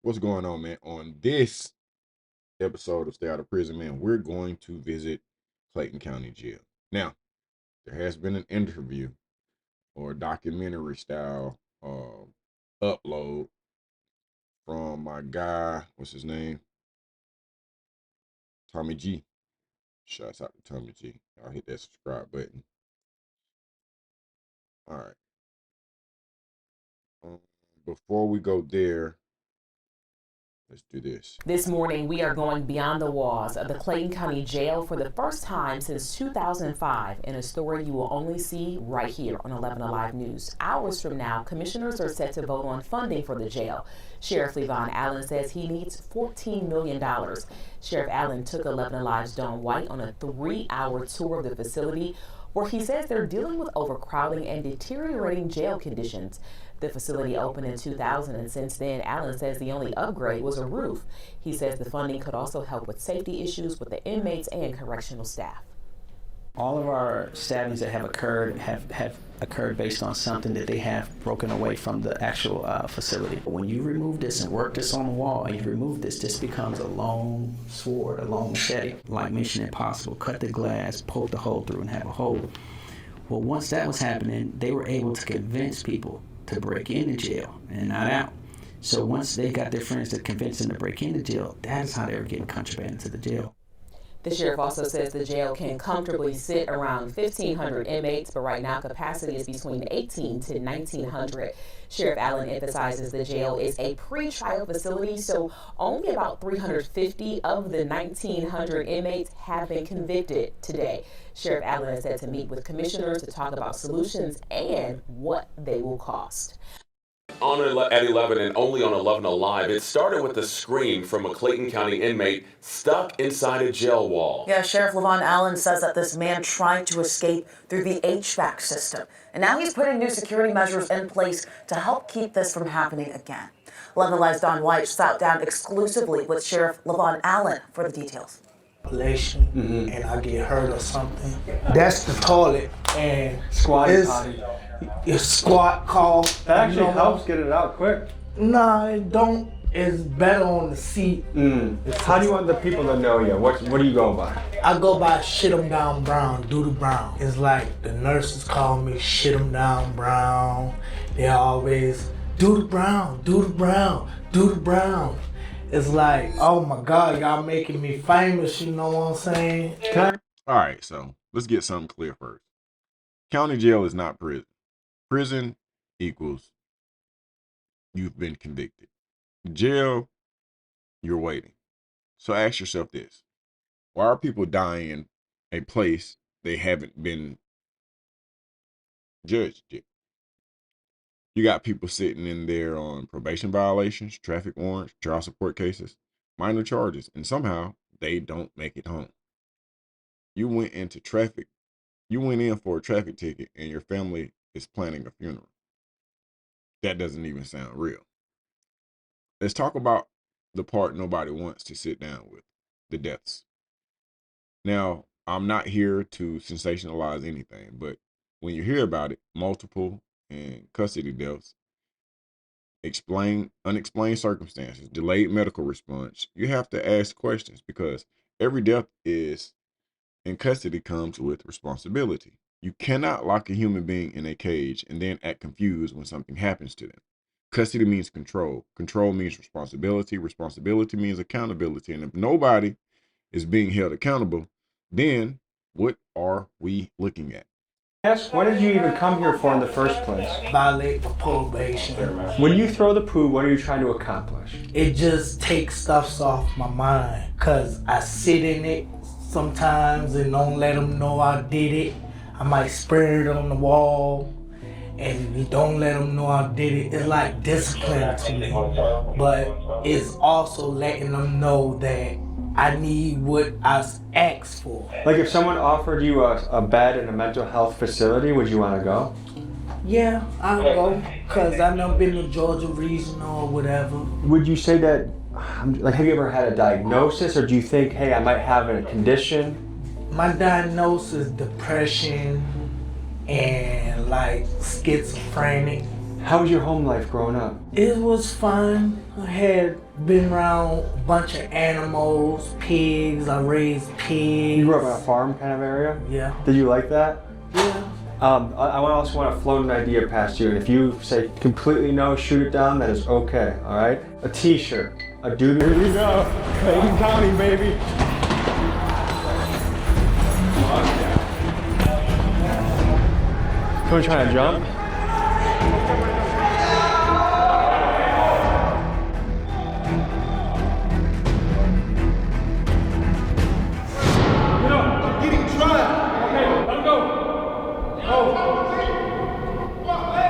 What's going on, man? On this episode of Stay Out of Prison, man, we're going to visit Clayton County Jail. Now, there has been an interview or documentary style upload from my guy, what's his name? Tommy G. Shouts out to Tommy G. I'll hit that subscribe button. All right. Before we go there, let's do this. This morning, we are going beyond the walls of the Clayton County Jail for the first time since 2005 in a story you will only see right here on 11 Alive News. Hours from now, commissioners are set to vote on funding for the jail. Sheriff Levon Allen says he needs $14 million. Sheriff Allen took 11 Alive's Dawn White on a 3-hour tour of the facility where he says they're dealing with overcrowding and deteriorating jail conditions. The facility opened in 2000, and since then, Allen says the only upgrade was a roof. He says the funding could also help with safety issues with the inmates and correctional staff. All of our stabbings that have occurred have occurred based on something that they have broken away from the actual facility. When you remove this and work this on the wall, and you remove this becomes a long sword, a long machete, like Mission Impossible. Cut the glass, poke the hole through, and have a hole. Well, once that was happening, they were able to convince people to break into jail and not out. So once they got their friends to convince them to break into jail, that is how they were getting contraband into the jail. The sheriff also says the jail can comfortably sit around 1,500 inmates, but right now capacity is between 1,800 to 1,900. Sheriff Allen emphasizes the jail is a pre-trial facility, so only about 350 of the 1,900 inmates have been convicted today. Sheriff Allen is set to meet with commissioners to talk about solutions and what they will cost. At 11 and only on 11 Alive, it started with a scream from a Clayton County inmate stuck inside a jail wall. Yeah, Sheriff Levon Allen says that this man tried to escape through the HVAC system. And now he's putting new security measures in place to help keep this from happening again. 11 Alive's Dawn White sat down exclusively with Sheriff Levon Allen for the details. And I get hurt or something. That's the toilet and Squatty potty. Your squat call. That actually helps get it out quick. Nah, it don't. It's better on the seat. How do you want the people to know you? What do you go by? I go by shit 'em down Brown, Doodle Brown. It's like the nurses call me shit 'em down Brown. They always Doodle Brown, Doodle Brown, Doodle Brown. It's like, oh my God, y'all making me famous, you know what I'm saying? All right, so let's get something clear first. County jail is not prison. Prison equals you've been convicted. Jail, you're waiting. So ask yourself this. Why are people dying in a place they haven't been judged yet? You got people sitting in there on probation violations, traffic warrants, child support cases, minor charges, and somehow they don't make it home. You went in for a traffic ticket and your family is planning a funeral. That doesn't even sound real. Let's talk about the part nobody wants to sit down with, the deaths. Now, I'm not here to sensationalize anything, but when you hear about it, multiple and custody deaths, unexplained circumstances, delayed medical response, you have to ask questions because every death is in custody comes with responsibility. You cannot lock a human being in a cage and then act confused when something happens to them. Custody means control. Control means responsibility. Responsibility means accountability. And if nobody is being held accountable, then what are we looking at? Yes, what did you even come here for in the first place? Violate for probation. When you throw the poo, what are you trying to accomplish? It just takes stuff off my mind. Cause I sit in it sometimes and don't let them know I did it. I might spray it on the wall and don't let them know I did it. It's like discipline to me. But it's also letting them know that I need what I asked for. Like if someone offered you a bed in a mental health facility, would you want to go? Yeah, I'll go. Cause I've never been to Georgia Regional or whatever. Would you say that, like have you ever had a diagnosis or do you think, hey, I might have a condition? My diagnosis is depression and like schizophrenic. How was your home life growing up? It was fun. I had been around a bunch of animals, pigs. I raised pigs. You grew up in a farm kind of area? Yeah. Did you like that? Yeah. I also want to float an idea past you, and if you say completely no, shoot it down, that is okay, all right? A t-shirt, a dude, here you go, Clayton County, baby. Someone trying to jump?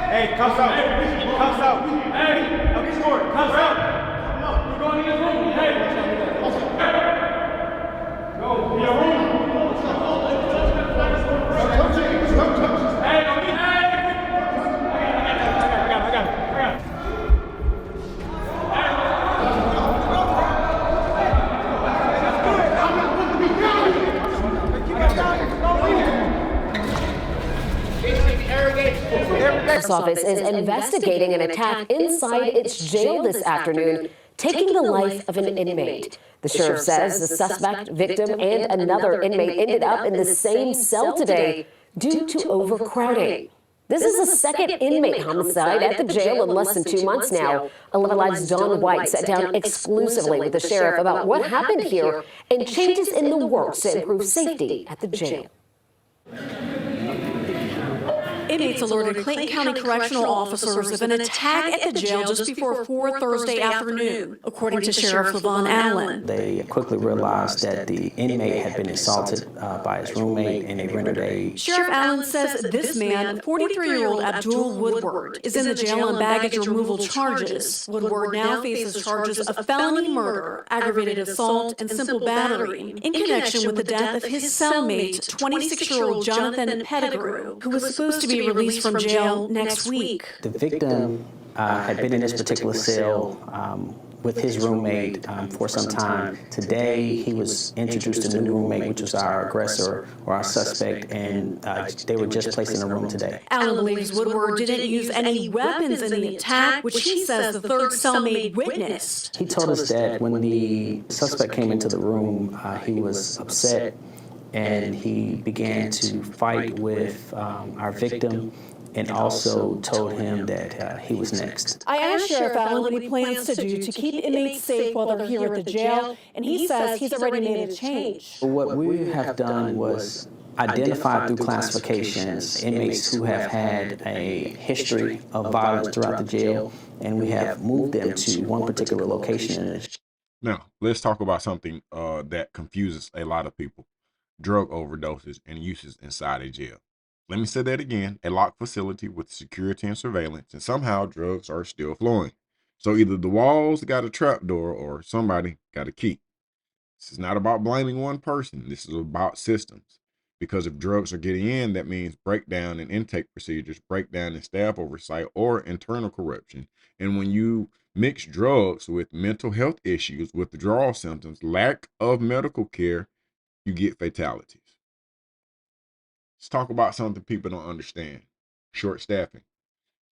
Hey, comes out. Comes out. Hey, he's scoring. Comes out. You're going in his room. Hey. Go. In your room. Hey, I got it. Sheriff's office is investigating an attack inside its jail this afternoon, taking the life of an inmate. The sheriff says the suspect, victim, and another inmate ended up in the same cell today due to overcrowding. This is the second inmate homicide at the jail in less than 2 months now. 11 Alive's Don White sat down exclusively with the sheriff about what happened here and changes in the works to improve safety at the jail. Inmates alerted Clayton County correctional officers of an attack at the jail just before 4 Thursday afternoon, according to Sheriff LaVon Allen. They quickly realized that the inmate had been assaulted by his roommate, and they rendered a... Sheriff Allen says this man, 43-year-old Abdul Woodward, is in the jail on baggage removal charges. Woodward now faces charges of felony murder, aggravated assault, and simple battery in connection with the death of his cellmate, 26-year-old Jonathan Pettigrew, who was supposed to be released from jail next week. The victim had been in this particular cell with his roommate for some time. Today, he was introduced to a new roommate, which was our aggressor or our suspect, and they were just placed in a room today. Allen believes Woodward didn't use any weapons in the attack, which he says the third cellmate witnessed. He told us that when the suspect came into the room, he was upset, and he began to fight with our victim, and also told him that he was next. I asked Sheriff Allen what he plans to do to keep inmates safe while they're here at the jail, and he says he's already made a change. What we have done was identify through classifications inmates who have had a history of violence throughout the jail, and we have moved them to one particular location. Now, let's talk about something that confuses a lot of people. Drug overdoses and uses inside a jail. Let me say that again, a locked facility with security and surveillance, and somehow drugs are still flowing. So either the walls got a trapdoor or somebody got a key. This is not about blaming one person. This is about systems. Because if drugs are getting in, that means breakdown in intake procedures, breakdown in staff oversight, or internal corruption. And when you mix drugs with mental health issues, withdrawal symptoms, lack of medical care, you get fatalities. Let's talk about something people don't understand. Short staffing.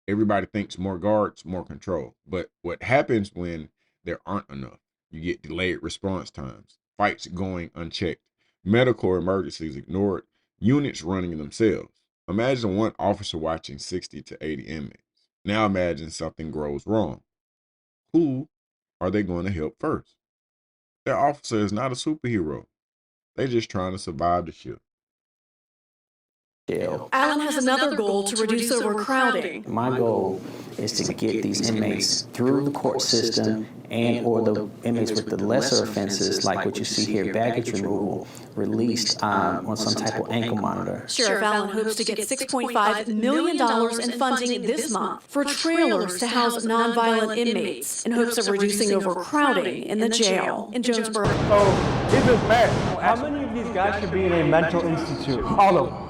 Everybody thinks more guards, more control. But what happens when there aren't enough? You get delayed response times, fights going unchecked, medical emergencies ignored, units running themselves. Imagine one officer watching 60 to 80 inmates. Now imagine something goes wrong. Who are they going to help first? Their officer is not a superhero. They're just trying to survive the shift. Allen has another goal to reduce overcrowding. My goal is to get these inmates through the court system and or the inmates with the lesser offenses, like what you see here, baggage removal, released on some type of ankle monitor. Sheriff Allen hopes to get $6.5 million in funding this month for trailers to house nonviolent inmates in hopes of reducing overcrowding in the jail in Jonesboro. So, this is bad. How many of these guys should be in a mental institute? All of them.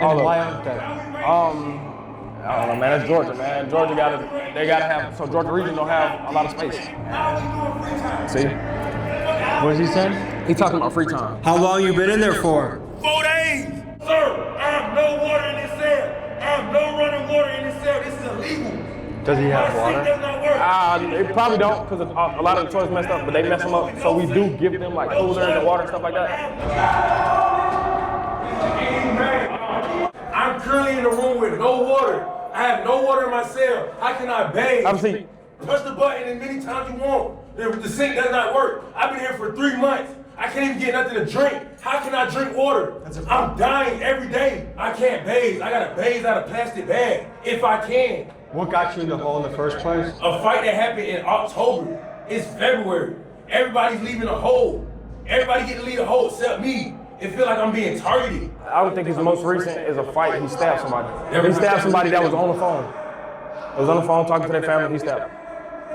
And why aren't they? I don't know, man. That's Georgia, man. Georgia they gotta have. So Georgia region don't have a lot of space. See? What is he saying? He talking about free time. How long you been in there for? 4 days. Sir, I have no water in this cell. I have no running water in this cell. This is illegal. Does he have water? They probably don't, because a lot of the toilets messed up, but they mess them up. So we do give them like coolers and water and stuff like that. I'm currently in the room with no water. I have no water in my cell. How can I bathe? Obviously, push the button as many times you want. The sink does not work. I've been here for 3 months. I can't even get nothing to drink. How can I drink water? I'm dying every day. I can't bathe. I gotta bathe out of plastic bag if I can. What got you in the hole in the first place? A fight that happened in October. It's February. Everybody's leaving the hole. Everybody get to leave the hole except me. It feels like I'm being targeted. I would think his most recent is a fight. He stabbed somebody. He stabbed somebody that was on the phone. Was on the phone talking to their family. He stabbed.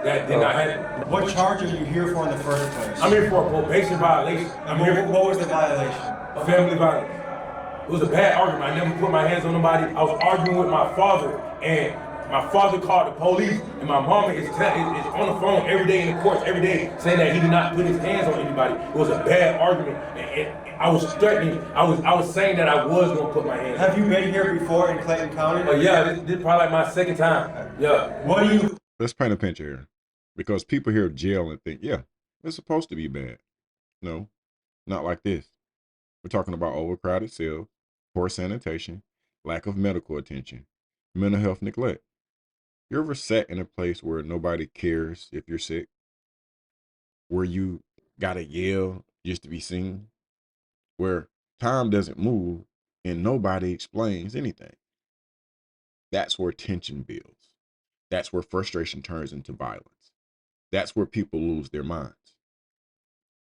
That did not happen. What charge are you here for in the first place? I'm here for a probation violation. What was the violation? A family violence. It was a bad argument. I never put my hands on nobody. I was arguing with my father, and my father called the police, and my mama is on the phone every day in the courts, every day, saying that he did not put his hands on anybody. It was a bad argument. And I was threatening. I was saying that I was gonna put my hands. Have you been here before in Clayton County? Yeah, this probably like my second time. Yeah. What do you? Let's paint a picture here, because people hear jail and think, yeah, it's supposed to be bad. No, not like this. We're talking about overcrowded cells, poor sanitation, lack of medical attention, mental health neglect. You ever sat in a place where nobody cares if you're sick? Where you gotta yell just to be seen? Where time doesn't move and nobody explains anything? That's where tension builds. That's where frustration turns into violence. That's where people lose their minds.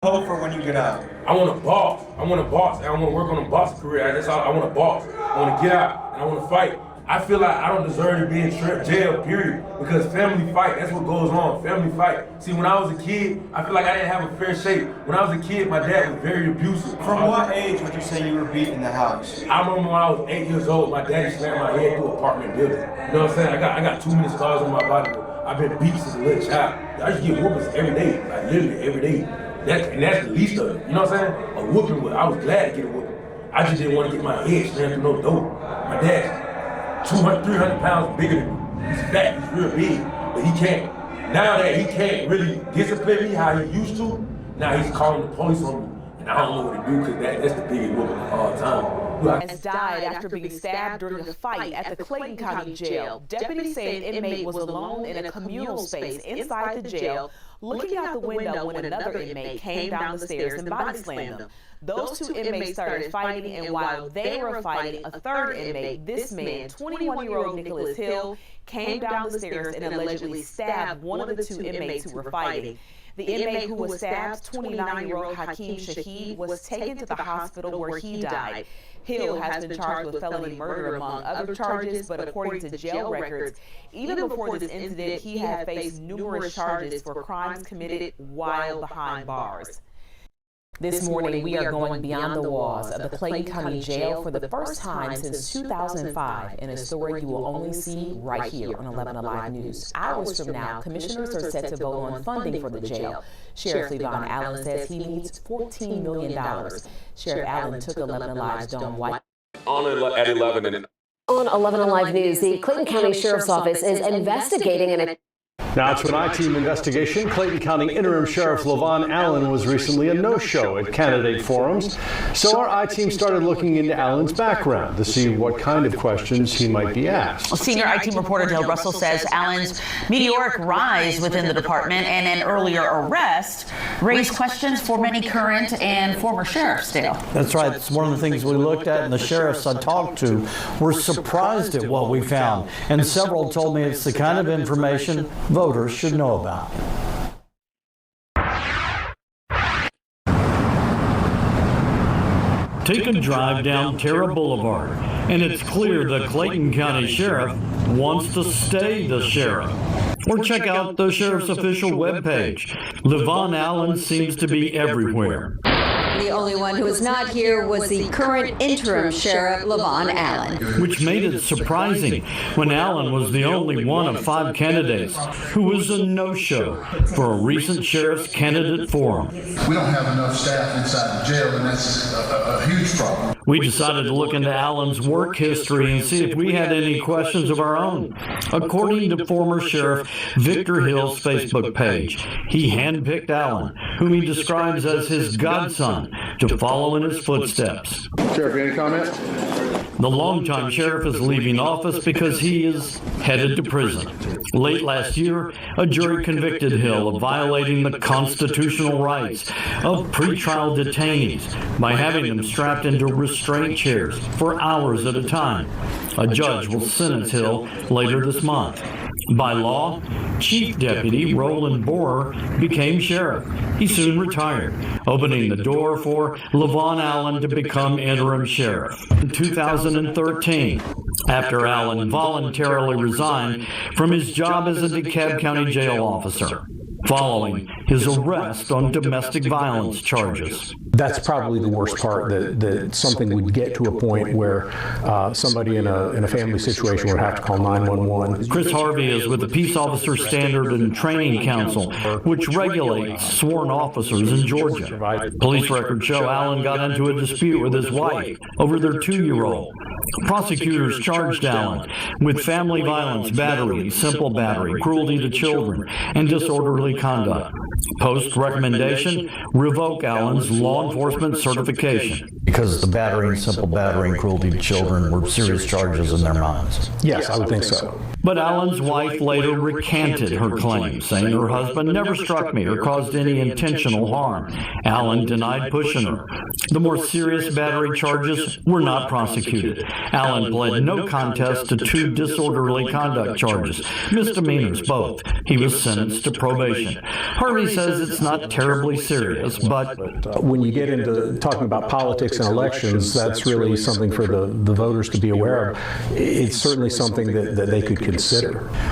Hope for when you get out. I want a boss. I want a boss. I want to work on a boss career. That's all. I want a boss. I want to get out and I want to fight. I feel like I don't deserve to be in jail, period. Because family fight, that's what goes on, family fight. See, when I was a kid, I feel like I didn't have a fair shake. When I was a kid, my dad was very abusive. From what age would you say you were beat in the house? I remember when I was 8 years old, my daddy slammed my head through an apartment building. You know what I'm saying? I got too many scars on my body. I've been beat since a little child. I used to get whoopings every day, like literally every day. And that's the least of it. You know what I'm saying? A whooping, I was glad to get a whooping. I just didn't want to get my head slammed through no door. My dad, 200, 300 pounds bigger than me. He's fat, he's real big, but he can't. Now that he can't really discipline me how he used to, now he's calling the police on me. And I don't know what to do because that's the biggest whooping of all time. Has died after being stabbed during a fight at the Clayton County Jail. Deputies say an inmate was alone in a communal space inside the jail, looking out the window when another inmate came down the stairs and body slammed them. Those two inmates started fighting, and while they were fighting, a third inmate, this man, 21-year-old Nicholas Hill, came down the stairs and allegedly stabbed one of the two inmates who were fighting. The inmate who was stabbed, 29-year-old Hakeem Shaheed, was taken to the hospital where he died. Hill has been charged with felony murder among other charges, but according to jail records, even before this incident, he had faced numerous charges for crimes committed while behind bars. This morning, we are going beyond the walls of the Clayton County Jail for the first time since 2005 in a story you will only see right here on 11 Alive News. Hours from now, commissioners are set to vote on funding for the jail. Sheriff Levon Allen says he needs $14 million. Sheriff Allen took 11 Alive's Dawn White. At 11 and On 11 Alive News, the Clayton County Sheriff's Office is investigating an Now to an I-Team investigation. Clayton County Interim Sheriff Levon Allen was recently a no-show at candidate forums, so our I-Team started looking into Allen's background to see what kind of questions he might be asked. Well, senior I-Team reporter Dale Russell says Allen's meteoric rise within the department and an earlier arrest raised questions for many current and former sheriffs, Dale. That's right. It's one of the things we looked at, and the sheriffs I talked to were surprised at what we found, and several told me it's the kind of information voters should know about. Take a drive down Terra Boulevard, and it's clear the Clayton County Sheriff wants to stay the sheriff. Or check out the sheriff's official webpage. Levon Allen seems to be everywhere. The only one who was not here was the current interim sheriff, Levon Allen. Which made it surprising when Allen was the only one of 5 candidates who was a no-show for a recent sheriff's candidate forum. We don't have enough staff inside the jail, and that's a huge problem. We decided to look into Allen's work history and see if we had any questions of our own. According to former Sheriff Victor Hill's Facebook page, he handpicked Allen, whom he describes as his godson, to follow in his footsteps. Sheriff, any comment? The longtime sheriff is leaving office because he is headed to prison. Late last year, a jury convicted Hill of violating the constitutional rights of pretrial detainees by having them strapped into restraint chairs for hours at a time. A judge will sentence Hill later this month. By law, Chief Deputy Roland Borer became sheriff. He soon retired, opening the door for Levon Allen to become interim sheriff in 2013, after Allen voluntarily resigned from his job as a DeKalb County Jail officer, following his arrest on domestic violence charges. That's probably the worst part, that something would get to a point where somebody in a family situation would have to call 911. Chris Harvey is with the Peace Officer Standard and Training Council, which regulates sworn officers in Georgia. Police records show Allen got into a dispute with his wife over their 2-year-old. Prosecutors charged Allen with family violence, battery, simple battery, cruelty to children, and disorderly conduct. Post recommendation, revoke Allen's law enforcement certification. Because the battery and simple battery and cruelty to children were serious charges in their minds. Yes, I would think so. But Allen's wife later recanted her claim, saying her husband never struck me or caused any intentional harm. Allen denied pushing her. The more serious battery charges were not prosecuted. Allen pled no contest to 2 disorderly conduct charges, misdemeanors both. He was sentenced to probation. Harvey says it's not terribly serious, but when you get into talking about politics and elections, that's really something for the voters to be aware of. It's certainly something that they could consider.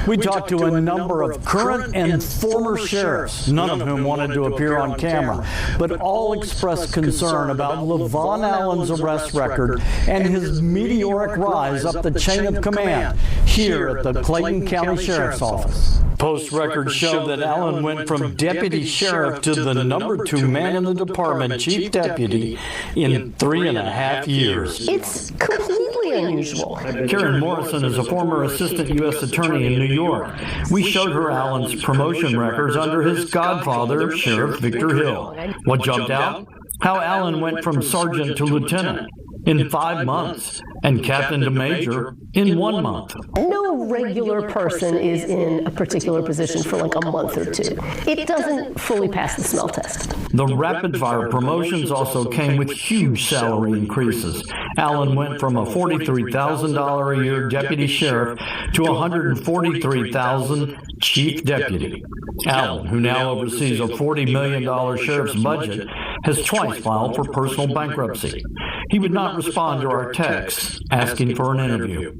We talked to a number of current and former sheriffs, none of whom wanted to appear on camera, but all expressed concern about Levon Allen's arrest record and his meteoric rise up the chain of command here at the Clayton County Sheriff's Office. Post records show that Allen went from deputy sheriff to the number 2 man in the department, chief deputy, in 3.5 years. It's completely unusual. Karen Morrison is a former assistant U.S. attorney in New York. We showed her Allen's promotion records under his godfather, Sheriff Victor Hill. What jumped out? How Allen went from sergeant to lieutenant in 5 months and captain to major in 1 month. No regular person is in a particular position for like a month or 2. It doesn't fully pass the smell test. The rapid-fire promotions also came with huge salary increases. Allen went from a $43,000 a year deputy sheriff to $143,000 chief deputy. Allen, who now oversees a $40 million sheriff's budget, has twice filed for personal bankruptcy. He would not respond to our texts asking for an interview.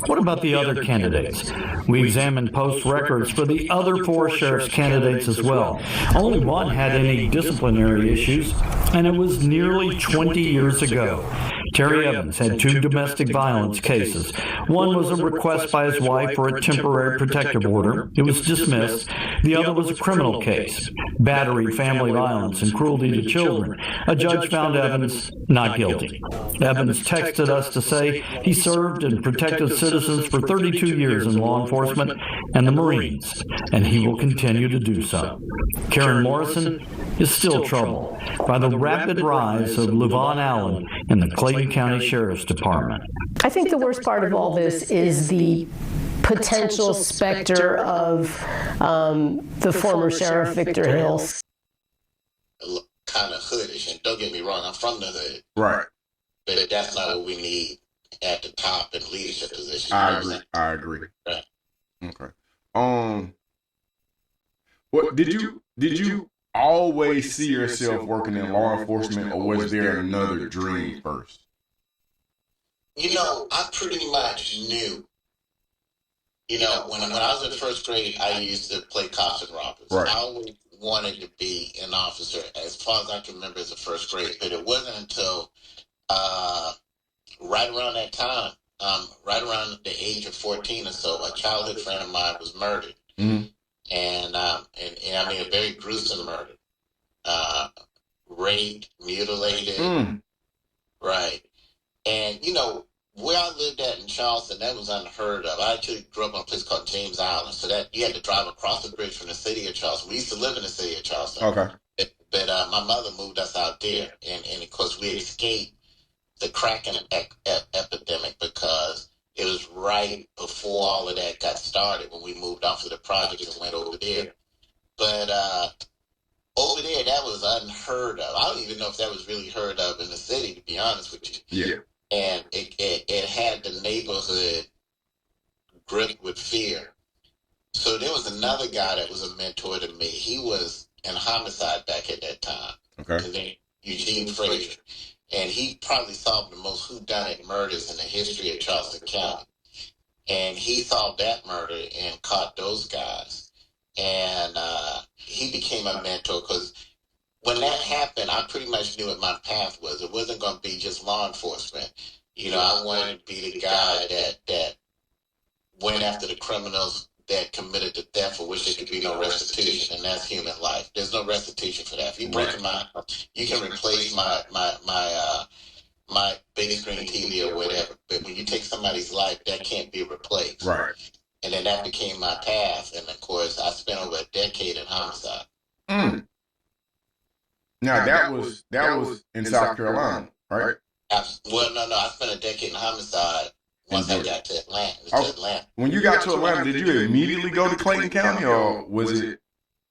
What about the other candidates? We examined post records for the other 4 sheriff's candidates as well. Only one had any disciplinary issues, and it was nearly 20 years ago. Terry Evans had 2 domestic violence cases. One was a request by his wife for a temporary protective order. It was dismissed. The other was a criminal case, battery, family violence, and cruelty to children. A judge found Evans not guilty. Evans texted us to say he served and protected citizens for 32 years in law enforcement and the Marines, and he will continue to do so. Karen Morrison is still troubled by the rapid rise of Levon Allen in the Clayton County Sheriff's Department. I think the worst part of all this is the potential specter of the former Sheriff Victor Hill. Kind of hoodish, and don't get me wrong, I'm from the hood. Right. But that's not what we need at the top in leadership positions. I agree. Right. Okay. What did you always see yourself working in law enforcement, or was there another dream first? You know, I pretty much knew. You know, when I was in first grade, I used to play cops and robbers. Right. I always wanted to be an officer as far as I can remember as a first grade, but it wasn't until right around that time, right around the age of 14 or so, a childhood friend of mine was murdered. Mm-hmm. And I mean, a very gruesome murder. Raped, mutilated. Right. And, you know, where I lived at in Charleston, that was unheard of. I actually grew up on a place called James Island, so that you had to drive across the bridge from the city of Charleston. We used to live in the city of Charleston. Okay. But my mother moved us out there, and of course we escaped the cracking epidemic because it was right before all of that got started when we moved off of the projects and went over there. But over there, that was unheard of. I don't even know if that was really heard of in the city, to be honest with you. Yeah. And it had the neighborhood gripped with fear. So there was another guy that was a mentor to me. He was in homicide back at that time. Okay. His name Eugene Frazier. And he probably solved the most whodunit murders in the history of Charleston County. And he solved that murder and caught those guys. And he became a mentor because when that happened, I pretty much knew what my path was. It wasn't going to be just law enforcement. You know, I wanted to be the guy that went after the criminals that committed the theft for which there could be no restitution, and that's human life. There's no restitution for that. If you break my house, you can replace my big screen TV or whatever, but when you take somebody's life, that can't be replaced. Right. And then that became my path, and of course, I spent over a decade in homicide. Mm. Now that was in South Carolina, right? Well, no, I spent a decade in homicide once I got to Atlanta. Atlanta. When you got to Atlanta, did you immediately go to Clayton County, or was it?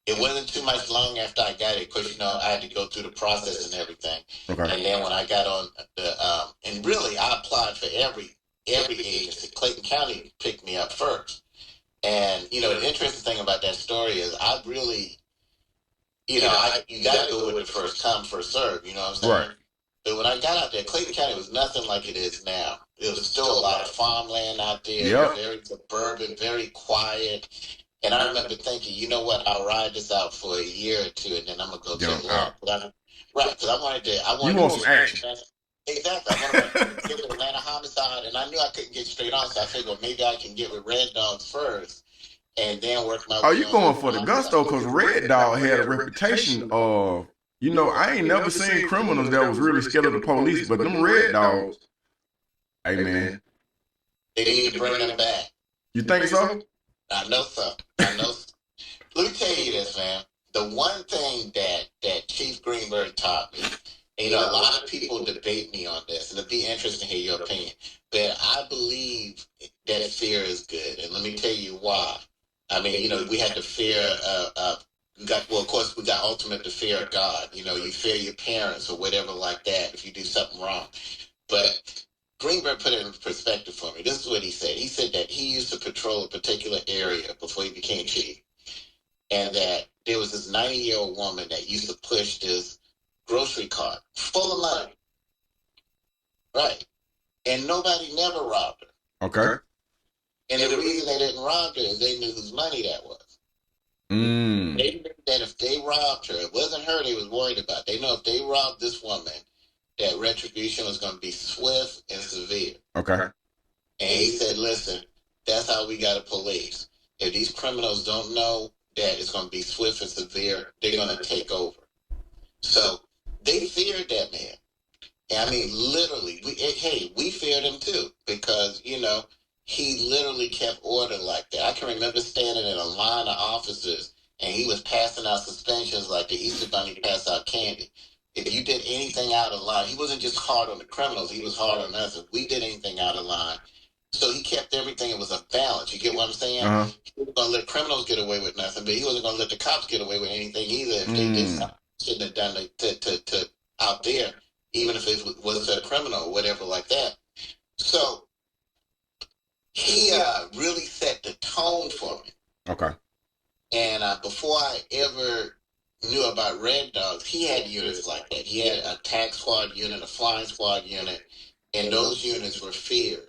It wasn't too much long after I got it, because, you know, I had to go through the process and everything. Okay. And then when I got on the, and really, I applied for every agency. Clayton County picked me up first. And, you know, the interesting thing about that story is I really, you know, you got to go with the first come, first serve, you know what I'm saying? Right. But when I got out there, Clayton County was nothing like it is now. There was still a lot of farmland out there, Yep. very suburban, very quiet. And I remember thinking, you know what, I'll ride this out for a year or two, and then I'm going to go to Atlanta. Right, because I wanted to some action. Exactly. I wanted to get to Atlanta homicide, and I knew I couldn't get straight on, so I figured, well, maybe I can get with Red Dogs first, and then work my way. Oh, you going for the gusto? Because Red Dog had a reputation of, you know, I ain't never seen criminals that was really scared of the police, but them Red Dogs, hey man, they need to bring them back. You think so? I know so. I know so. Let me tell you this, man. The one thing that Chief Greenberg taught me, and, you know, a lot of people debate me on this, and it'd be interesting to hear your opinion, but I believe that fear is good, and let me tell you why. I mean, you know, we had the fear of of course, we got ultimate the fear of God. You know, you fear your parents or whatever like that if you do something wrong. But Greenberg put it in perspective for me. This is what he said. He said that he used to patrol a particular area before he became chief, and that there was this 90-year-old woman that used to push this grocery cart full of money. Right. And nobody never robbed her. Okay. And the reason they didn't rob her is they knew whose money that was. Mm. They knew that if they robbed her, it wasn't her they was worried about. They know if they robbed this woman, that retribution was going to be swift and severe. Okay. And he said, listen, that's how we got to police. If these criminals don't know that it's going to be swift and severe, they're going to take over. So they feared that man. And I mean, literally, we feared him too, because, you know, he literally kept order like that. I can remember standing in a line of officers, and he was passing out suspensions like the Easter Bunny pass out candy. If you did anything out of line, he wasn't just hard on the criminals, he was hard on us. If we did anything out of line, so he kept everything, it was a balance. You get what I'm saying? Uh-huh. He wasn't going to let criminals get away with nothing, but he wasn't going to let the cops get away with anything either if they did something they shouldn't have done to out there, even if it was a criminal or whatever like that. So he really set the tone for me. Okay. And before I ever knew about Red Dogs, he had units like that. He had a tac squad unit, a flying squad unit, and those units were feared.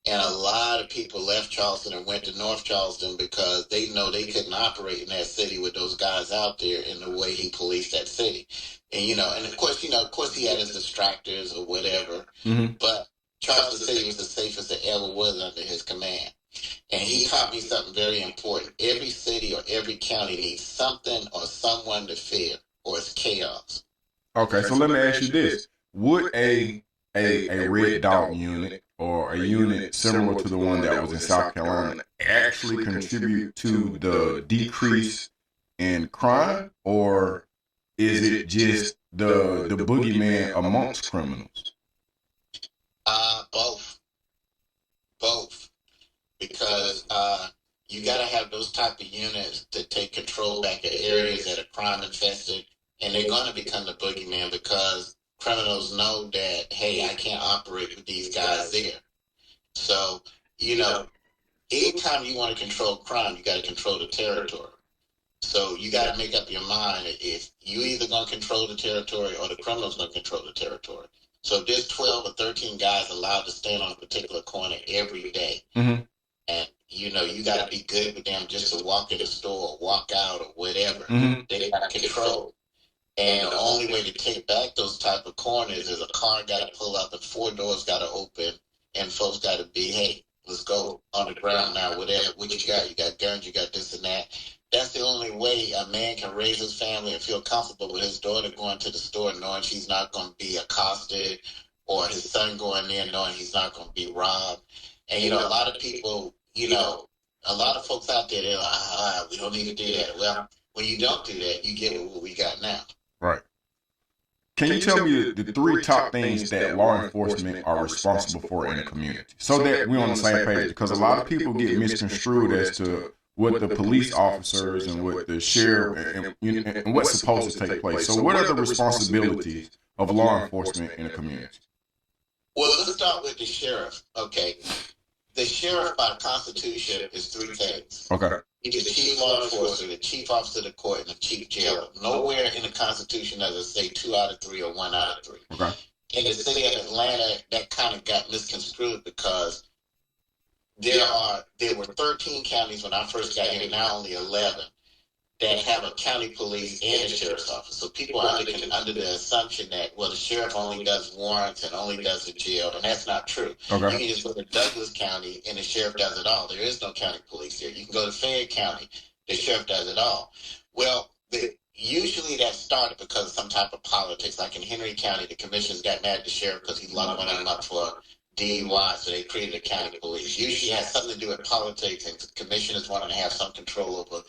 And a lot of people left Charleston and went to North Charleston because they know they couldn't operate in that city with those guys out there in the way he policed that city. And, you know, and of course he had his distractors or whatever, but Charleston City was the safest it ever was under his command. And he taught me something very important. Every city or every county needs something or someone to fear, or it's chaos. Okay, so let me ask you this. Would a a red dot unit or a unit similar to the one that was in South Carolina actually contribute to the decrease in crime, or is it just the boogeyman amongst criminals? Both. Because you got to have those type of units to take control back of areas that are crime infested, and they're going to become the boogeyman because criminals know that, hey, I can't operate with these guys there. So, anytime you want to control crime, you got to control the territory. So you got to make up your mind if you either going to control the territory or the criminal's going to control the territory. So if there's 12 or 13 guys allowed to stand on a particular corner every day, and you got to be good with them just to walk in the store or walk out or whatever. They got control. And the only way to take back those type of corners is a car got to pull up and 4 doors got to open and folks got to be, hey, let's go on the ground now, whatever. What you got? You got guns, you got this and that. That's the only way a man can raise his family and feel comfortable with his daughter going to the store knowing she's not going to be accosted, or his son going there knowing he's not going to be robbed. And, a lot of people, a lot of folks out there, they're like, we don't need to do that. Well, when you don't do that, you get what we got now. Right. Can you tell me the 3 top things that law enforcement are responsible for in a community, so that we're on the same page? Because a lot of people get misconstrued as to what the police officers and what the sheriff and what's supposed to take place. So what are the responsibilities of law enforcement in a community? Well, let's start with the sheriff. Okay. The sheriff by Constitution is 3 things. Okay. He's the chief law enforcer, the chief officer of the court, and the chief jailer. Nowhere in the Constitution does it say 2 out of 3 or 1 out of 3. Okay. In the city of Atlanta, that kind of got misconstrued because there were 13 counties when I first got here, now only 11, that have a county police and a sheriff's office. So people are under the assumption that, well, the sheriff only does warrants and only does the jail, and that's not true. Okay. You can just go to Douglas County and the sheriff does it all. There is no county police there. You can go to Fayette County, the sheriff does it all. Well, usually that started because of some type of politics. Like in Henry County, the commissioners got mad at the sheriff because he locked one of them up for DUI, so they created a county police. Usually it has something to do with politics, and commissioners wanted to have some control over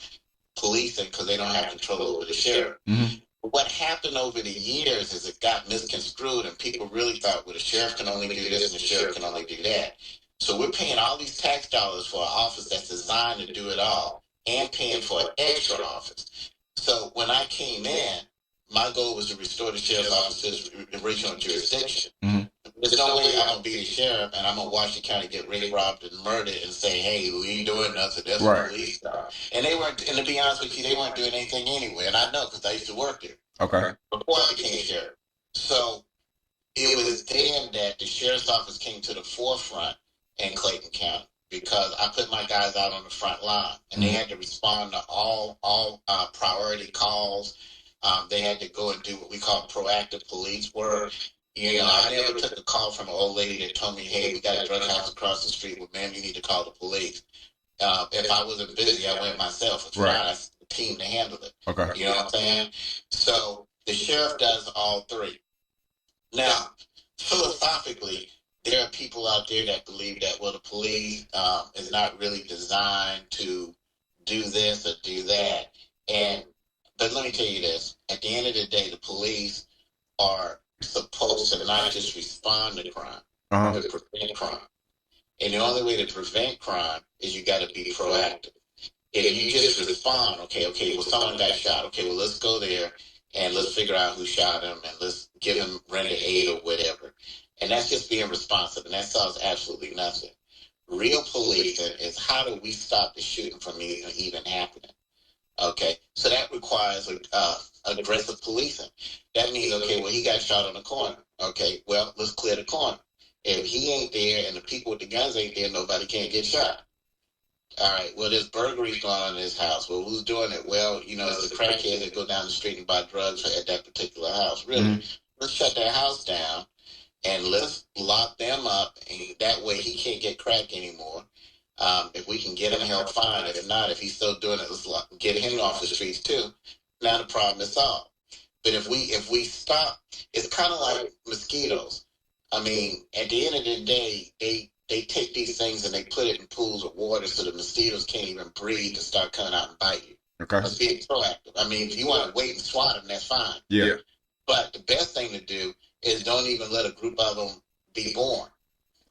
policing because they don't have control over the sheriff. What happened over the years is it got misconstrued, and people really thought, well, the sheriff can only do this and the sheriff can only do that. So we're paying all these tax dollars for an office that's designed to do it all, and paying for an extra office. So when I came in, my goal was to restore the sheriff's office's original jurisdiction. There's no way I'm going to be the sheriff and I'm going to watch the county get raped, robbed, and murdered and say, hey, we ain't doing nothing. That's what police stuff. And they weren't, and to be honest with you, they weren't doing anything anyway. And I know because I used to work there. Okay. Before I became sheriff. So it was then that the sheriff's office came to the forefront in Clayton County because I put my guys out on the front line and they had to respond to all priority calls. They had to go and do what we call proactive police work. I never took a call from an old lady that told me, hey, we got a drug house across the street. Well, ma'am, you need to call the police. If I wasn't busy, I went myself. If not, I asked the team to handle it. Okay. You know what I'm saying? So the sheriff does all 3. Now, philosophically, there are people out there that believe that, well, the police is not really designed to do this or do that. But let me tell you this. At the end of the day, the police are supposed to not just respond to crime, but prevent crime. And the only way to prevent crime is you got to be proactive. If you just respond, okay, well, someone got shot. Okay, well, let's go there and let's figure out who shot him and let's give him render aid or whatever. And that's just being responsive, and that solves absolutely nothing. Real policing is how do we stop the shooting from even happening? Okay, so that requires aggressive policing. That means, okay, well, he got shot on the corner. Okay, well, let's clear the corner. If he ain't there and the people with the guns ain't there, nobody can get shot. All right, well, there's burglaries going on in this house. Well, who's doing it? Well, it's the crackheads that go down the street and buy drugs at that particular house. Really, let's shut that house down and let's lock them up, and that way he can't get crack anymore. If we can get him help, fine. If not, if he's still doing it, let's get him off the streets too. Now the problem is solved. But if we stop, it's kind of like mosquitoes. I mean, at the end of the day, they take these things and they put it in pools of water so the mosquitoes can't even breathe to start coming out and bite you. Okay. Let's be proactive. I mean, if you want to wait and swat them, that's fine. Yeah. But the best thing to do is don't even let a group of them be born.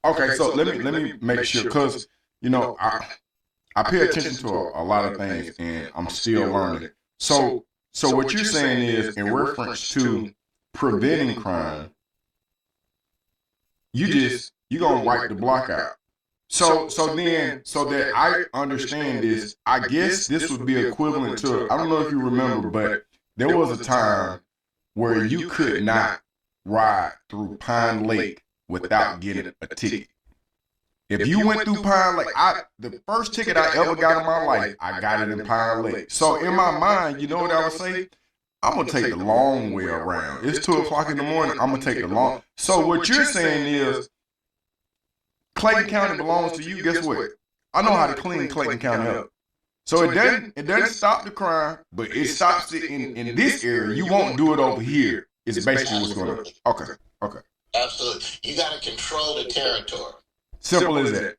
Okay, so let me make sure, because you know I pay attention to a lot of things and I'm still learning. So what you're saying is, in reference to preventing crime, you're gonna wipe the block out. So that I understand this, I guess this would be equivalent to, I don't know if you remember, but there was a time where you could not ride through Pine Lake without getting a ticket. If you went through Pine Lake, the first ticket I ever got in my life, I got it in Pine Lake. So in my mind, you know what I would say? I'm going to take the long way around. It's 2 o'clock in the morning, I'm going to take the long. So what you're saying is, Clayton County belongs to you. Guess what? I know how to clean Clayton County up. So it doesn't stop the crime, but it stops it in this area. You won't do it over here. It's basically what's going on. Okay. Absolutely. You got to control the territory. Simple as that.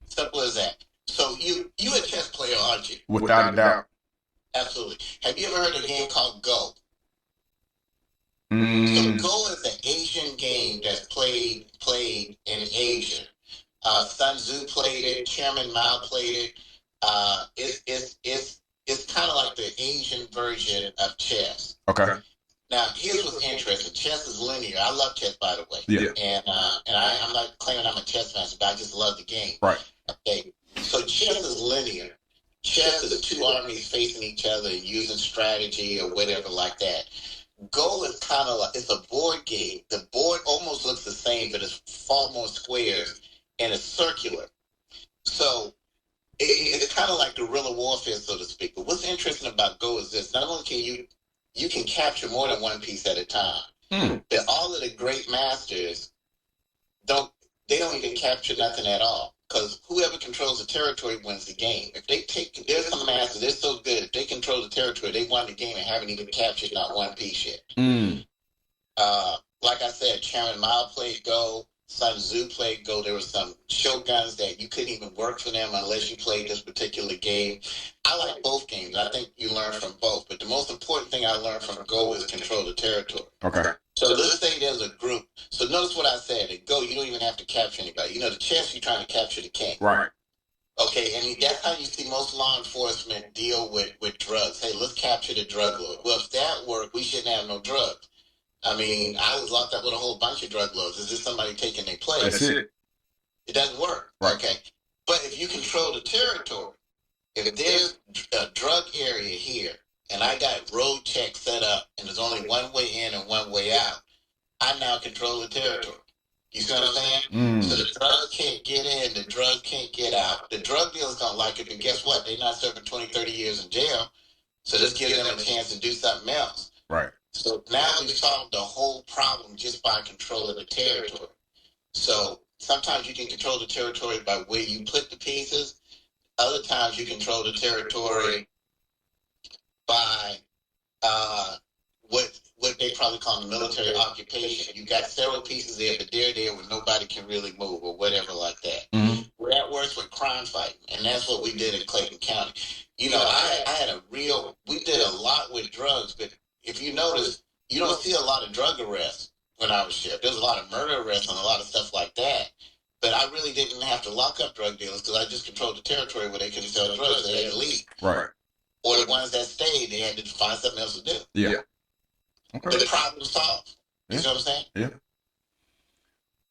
Simple as that. So you a chess player, aren't you? Without a doubt. Absolutely. Have you ever heard of a game called Go? So Go is an Asian game that's played in Asia. Sun Tzu played it. Chairman Mao played it. It's kind of like the Asian version of chess. Okay. Now, here's what's interesting. Chess is linear. I love chess, by the way. Yeah. And I'm not claiming I'm a chess master, but I just love the game. Right. Okay. So chess is linear. Chess is 2 armies facing each other and using strategy or whatever like that. Go is kind of like, it's a board game. The board almost looks the same, but it's far more squares and it's circular. So it's kind of like guerrilla warfare, so to speak. But what's interesting about Go is this: not only can you can capture more than one piece at a time. But all of the great masters don't even capture nothing at all, because whoever controls the territory wins the game. If there's some masters, they're so good, if they control the territory, they won the game and haven't even captured not one piece yet. Like I said, Chairman Mao played Go. Sun Tzu played Go. There were some shoguns that you couldn't even work for them unless you played this particular game. I like both games. I think you learn from both. But the most important thing I learned from Go is control the territory. Okay. So let's say there's a group. So notice what I said. At Go, you don't even have to capture anybody. You know, the chess, you're trying to capture the king. Right. Okay, and that's how you see most law enforcement deal with drugs. Hey, let's capture the drug lord. Well, if that worked, we shouldn't have no drugs. I mean, I was locked up with a whole bunch of drug lords. Is this somebody taking their place? That's it. It doesn't work. Right. Okay. But if you control the territory, if there's a drug area here, and I got road checks set up, and there's only one way in and one way out, I now control the territory. You see what I'm saying? So the drugs can't get in, the drugs can't get out. The drug dealers don't like it, but guess what? They're not serving 20, 30 years in jail, so this gives them a chance to do something else. Right. So now we've solved the whole problem just by controlling the territory. So sometimes you can control the territory by where you put the pieces. Other times you control the territory by what they probably call the military occupation. You got several pieces there, but they're there where nobody can really move or whatever like that. Well, that works with crime fighting, and that's what we did in Clayton County. You know, we did a lot with drugs, but if you notice, you don't see a lot of drug arrests when I was sheriff. There's a lot of murder arrests and a lot of stuff like that. But I really didn't have to lock up drug dealers because I just controlled the territory where they couldn't sell drugs. They had to leave. Right. Or the ones that stayed, they had to find something else to do. Yeah. Okay. The problem solved. You know what I'm saying? Yeah.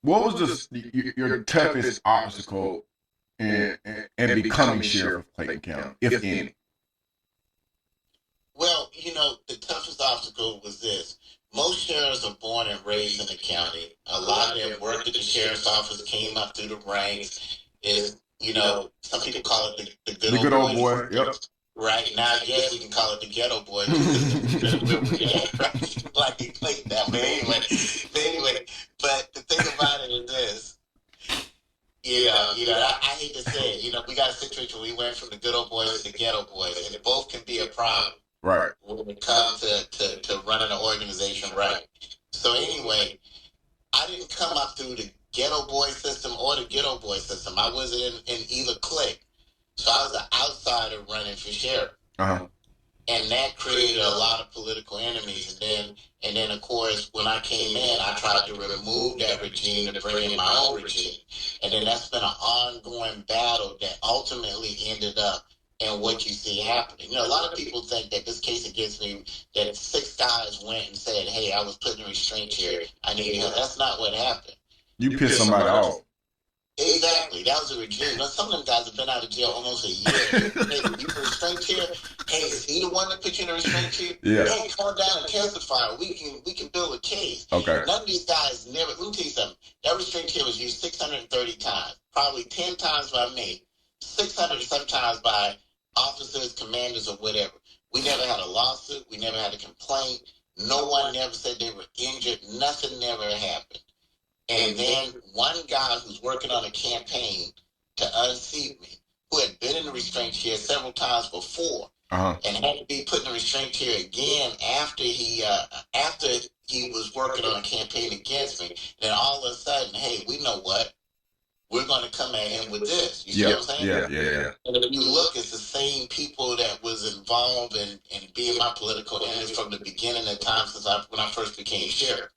What was your toughest obstacle in becoming sheriff of Clayton County, if any? Well, you know, the toughest obstacle was this. Most sheriffs are born and raised in the county. A lot of them worked at the sheriff's office, came up through the ranks. You know, some people call it the good old boy. Yep. Right now, I guess we can call it the ghetto boy. Like he played that. But anyway, but the thing about it is this. I hate to say it. You know, we got a situation where we went from the good old boys to the ghetto boys, and both can be a problem. Right. When it comes to running an organization right. So anyway, I didn't come up through the ghetto boy system or the ghetto boy system. I wasn't in either clique. So I was an outsider running for sheriff. And that created a lot of political enemies. And then of course, when I came in, I tried to remove that regime to bring in my own regime. And then that's been an ongoing battle that ultimately ended up in what you see happening. You know, a lot of people think that this case against me, that 6 guys went and said, hey, I was put in a restraint chair, I need help. That's not what happened. You pissed somebody off. Exactly. That was a regime. Now, some of them guys have been out of jail almost a year. Hey, you put a restraint chair? Hey, is he the one that put you in a restraint chair? Yeah. Hey, come down and testify. We can build a case. Okay. None of these guys never. Let me tell you something. That restraint chair was used 630 times. Probably 10 times by me. 600 sometimes by officers, commanders, or whatever. We never had a lawsuit. We never had a complaint. No one never said they were injured. Nothing never happened. And then one guy who's working on a campaign to unseat me, who had been in the restraint chair several times before, and had to be put in a restraint chair again after he was working on a campaign against me. Then all of a sudden, hey, we know what? We're going to come at him with this. You see what I'm saying? Yeah. And if you look, it's the same people that was involved in being my political enemies from the beginning of time when I first became sheriff.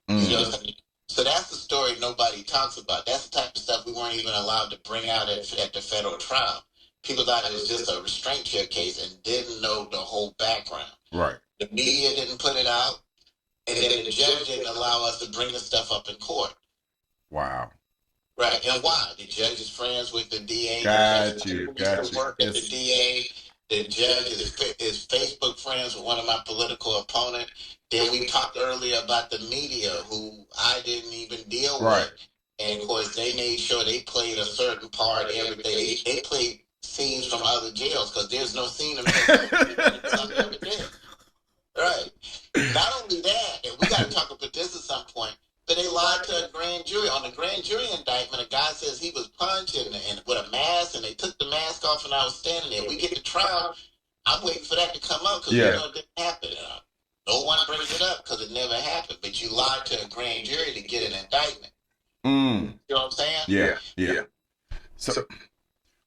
You know what I'm saying? So that's the story nobody talks about. That's the type of stuff we weren't even allowed to bring out at the federal trial. People thought it was just a restraint chair case and didn't know the whole background. Right. The media didn't put it out, and then the judge didn't allow us to bring the stuff up in court. Wow. Right. And why? The judge is friends with the DA. Got you. Work at the DA. The judge is Facebook friends with one of my political opponents. Then we talked earlier about the media, who I didn't even deal with. And of course, they made sure they played a certain part every day. They played scenes from other jails because there's no scene in there. Right. Not only that, and we got to talk about this at some point, but they lied to a grand jury. On the grand jury indictment, a guy says he was punched and with a mask, and they took the mask off, and I was standing there. We get to trial. I'm waiting for that to come up because it didn't happen. No one brings it up because it never happened. But you lied to a grand jury to get an indictment. You know what I'm saying? Yeah. So,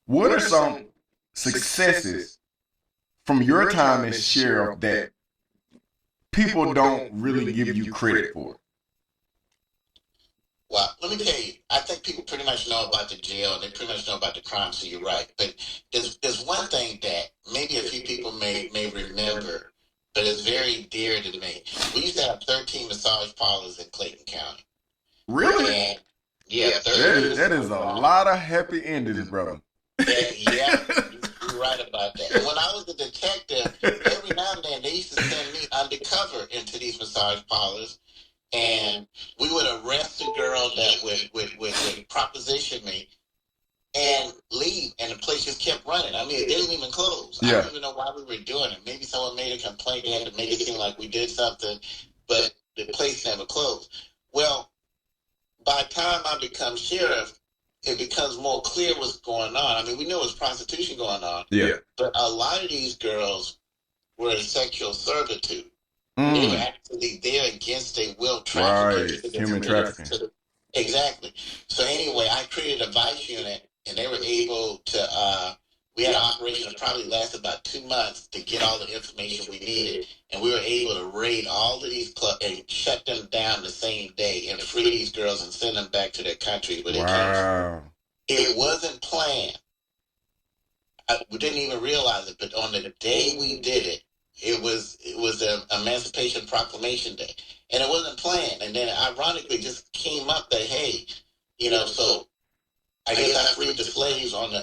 what are some successes from your time as sheriff that people don't really give you credit for? Well, let me tell you, I think people pretty much know about the jail and they pretty much know about the crime, so you're right. But there's one thing that maybe a few people may remember, but it's very dear to me. We used to have 13 massage parlors in Clayton County. Really? And, yeah, that is a lot of happy endings, brother. Yeah, you're right about that. And when I was a detective, every now and then they used to send me undercover into these massage parlors. And we would arrest a girl that would proposition me and leave, and the place just kept running. I mean, it didn't even close. I don't even know why we were doing it. Maybe someone made a complaint, they had to make it seem like we did something, but the place never closed. Well, by the time I become sheriff, it becomes more clear what's going on. I mean, we knew there was prostitution going on, but a lot of these girls were in sexual servitude. They were actually there against their will, trafficking. Right, human trafficking. Exactly. So anyway, I created a vice unit, and they were able to, we had an operation that probably lasted about 2 months to get all the information we needed, and we were able to raid all of these clubs and shut them down the same day and free these girls and send them back to their country where they came from. It wasn't planned. We didn't even realize it, but on the day we did it, it was an Emancipation Proclamation Day, and it wasn't planned. And then, ironically, it just came up that hey, you know, so I guess I freed the slaves on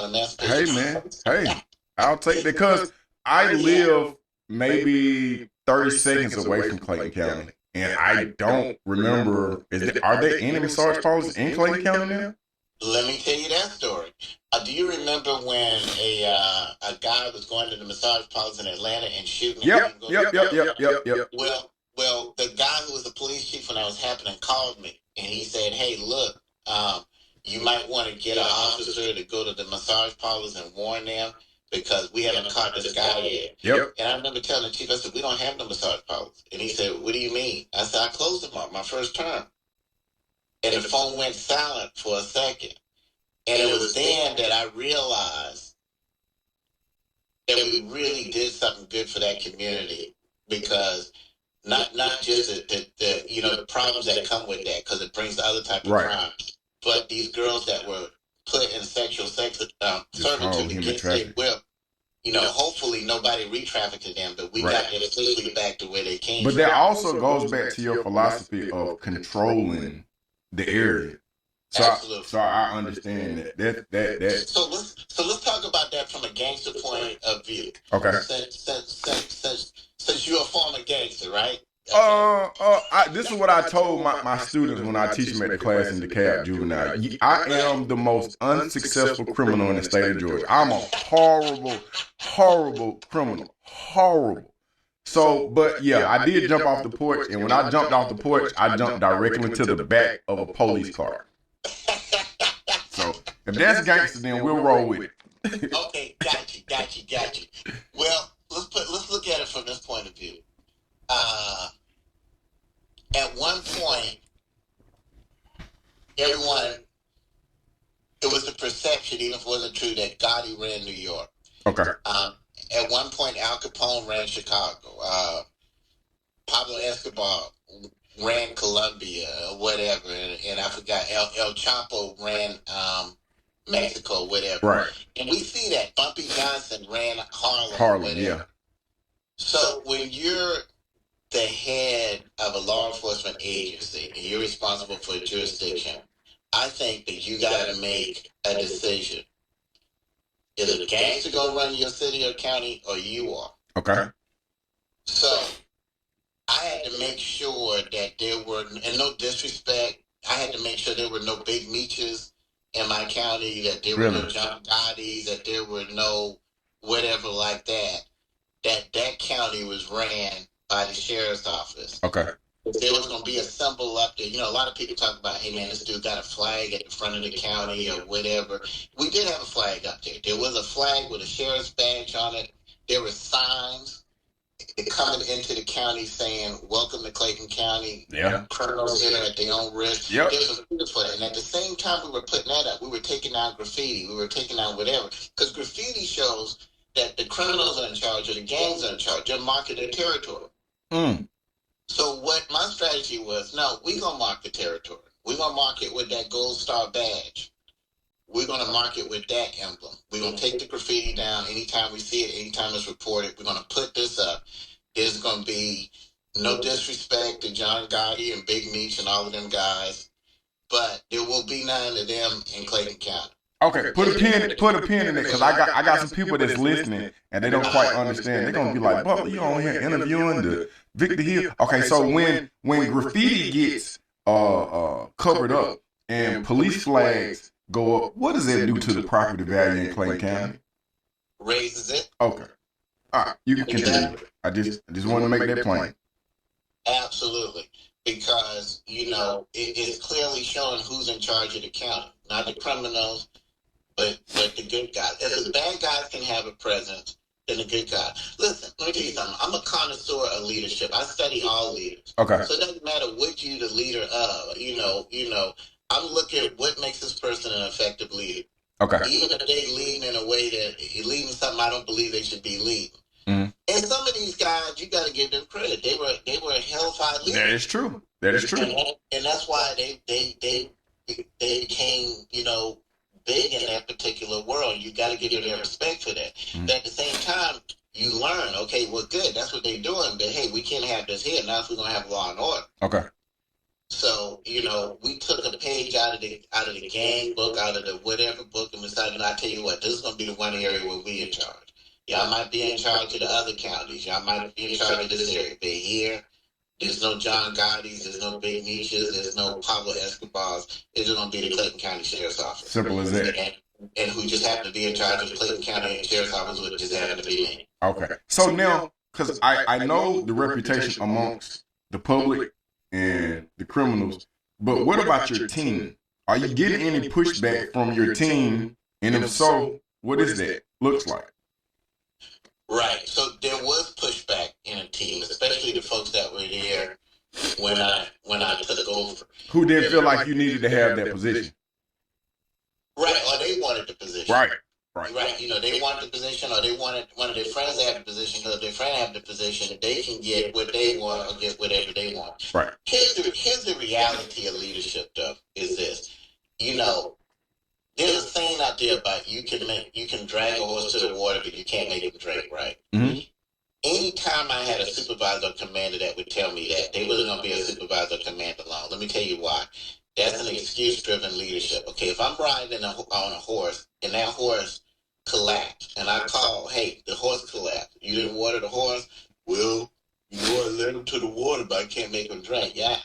Emancipation. Hey man, hey, I'll take that because I live maybe 30 seconds away from Clayton County, and I don't remember. Are there any massage parlors in Clayton County now? Let me tell you that story. Do you remember when a guy was going to the massage parlors in Atlanta and shooting? Yep. Well, the guy who was the police chief when that was happening called me, and he said, "Hey, look, you might want to get an officer to go to the massage parlors and warn them because we haven't caught this guy yet." And I remember telling the chief, I said, "We don't have no massage parlors," and he said, "What do you mean?" I said, "I closed them up my first term." and the phone went silent for a second. And it was then that I realized that we really did something good for that community, because not just the problems that come with that, because it brings other type of crimes, but these girls that were put in sexual servitude against their will. Hopefully nobody re-trafficked them, but we got them officially back to where they came from. But that also goes back to your philosophy of controlling the area. So I understand that. So let's talk about that from a gangster point of view. Okay. Since you're a former gangster, right? This is what I told my students when I teach them at the class in DeKalb Juvenile. I am the most unsuccessful criminal in the state of Georgia. I'm a horrible criminal. Horrible. So, but yeah, I did jump off the porch, and when I jumped off the porch, I jumped directly into the back of a police car. So, if that's gangster, then we'll roll with it. Okay, got you. Well, let's look at it from this point of view. At one point, it was the perception, even if it wasn't true, that Gotti ran New York. Okay. At one point, Al Capone ran Chicago. Pablo Escobar ran Colombia, or whatever, and I forgot. El Chapo ran Mexico, whatever. Right. And we see that. Bumpy Johnson ran Harlem, whatever. yeah. So when you're the head of a law enforcement agency and you're responsible for a jurisdiction, I think that you got to make a decision. Is it a gangster going to run your city or county, or you are? Okay. So I had to make sure that there were, and no disrespect, I had to make sure there were no big meaches in my county, that there were no John Gottis, that there were no whatever like that, that county was ran by the sheriff's office. Okay. There was going to be a symbol up there. A lot of people talk about, hey, man, this dude got a flag at the front of the county or whatever. We did have a flag up there. There was a flag with a sheriff's badge on it. There were signs coming into the county saying, welcome to Clayton County. Yeah. Criminals enter at their own risk. Yep. There was a beautiful. And at the same time we were putting that up, we were taking down graffiti. We were taking down whatever. Because graffiti shows that the criminals are in charge or the gangs are in charge. They're marking their territory. So what my strategy was, no, we're going to mark the territory. We're going to mark it with that gold star badge. We're going to mark it with that emblem. We're going to take the graffiti down anytime we see it, anytime it's reported. We're going to put this up. There's going to be no disrespect to John Gotti and Big Meech and all of them guys, but there will be none of them in Clayton County. Okay, put a pin in it, because I got some people that's listening and they don't quite understand. They're gonna be like, Butler, you on here interviewing the Victor Hill. Okay, so when graffiti gets covered up and police flags go up, what does that do to the property value in Clayton County? Raises it. Okay. All right, you can continue. I just want to make that plain. Absolutely. Because, it's clearly showing who's in charge of the county. Not the criminals, but the good guys. If the bad guys can have a presence, then the good guys. Listen, let me tell you something. I'm a connoisseur of leadership. I study all leaders. Okay. So it doesn't matter what you're the leader of. I'm looking at what makes this person an effective leader. Okay. Even if they lead in a way that leading something I don't believe they should be leading. Mm. And some of these guys, you got to give them credit. They were hellfire leaders. That is true. That is true. And that's why they became, big in that particular world. You got to give them their respect for that. Mm. But at the same time, you learn, okay, well, good, that's what they're doing. But hey, we can't have this here. Now if we're gonna have law and order. Okay. So we took a page out of the gang book, out of the whatever book, and decided, I tell you what, this is gonna be the one area where we in charge. Y'all might be in charge of the other counties. Y'all might be in charge of this area. But here, there's no John Gottis, there's no Big Meeches, there's no Pablo Escobars. It's just going to be the Clayton County Sheriff's Office. Simple as that. And who just happened to be in charge of the Clayton County Sheriff's Office, which just happened to be me. Okay. So now, because I know the reputation amongst the public and the criminals, but what about your team? Are you getting any pushback from your team? And if so, what is that looks like? Right. So there was pushback in a team, especially the folks that were there when I took over. who didn't feel like you needed to have that position. Right, or they wanted the position. Right. You know, they wanted the position, or they wanted one of their friends to have the position, because if their friend have the position, they can get what they want or get whatever they want. Right. Here's the reality of leadership, though, is this. You know, there's a saying out there about you can drag a horse to the water, but you can't make him drink, right? Mm-hmm. Anytime I had a supervisor or commander that would tell me that, they wasn't going to be a supervisor or commander long. Let me tell you why. That's an excuse-driven leadership. Okay, if I'm riding on a horse and that horse collapsed, and I call, hey, the horse collapsed. You didn't water the horse? Well, you know, I led him to the water, but I can't make him drink. Yeah,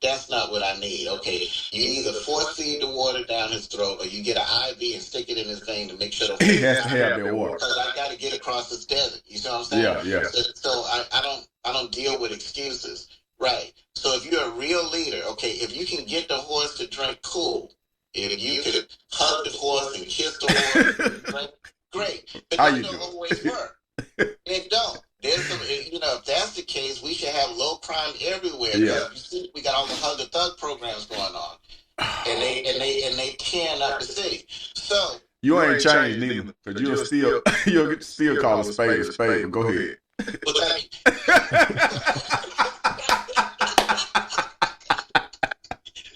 that's not what I need. Okay, you either force feed the water down his throat, or you get an IV and stick it in his vein to make sure the he has to have that water. Because I got to get across this desert. You see what I'm saying? Yeah. So I don't deal with excuses. Right. So if you're a real leader, okay, if you can get the horse to drink, cool. If you could hug the horse and kiss the horse and drink, great. But that don't always work. It don't. There's some, you know, if that's the case, we should have low crime everywhere. Yeah. You see, we got all the Hug the Thug programs going on, and they tearing up the city. So you ain't changed neither, because you'll still call a spade a spade. But go ahead. Well, thank you.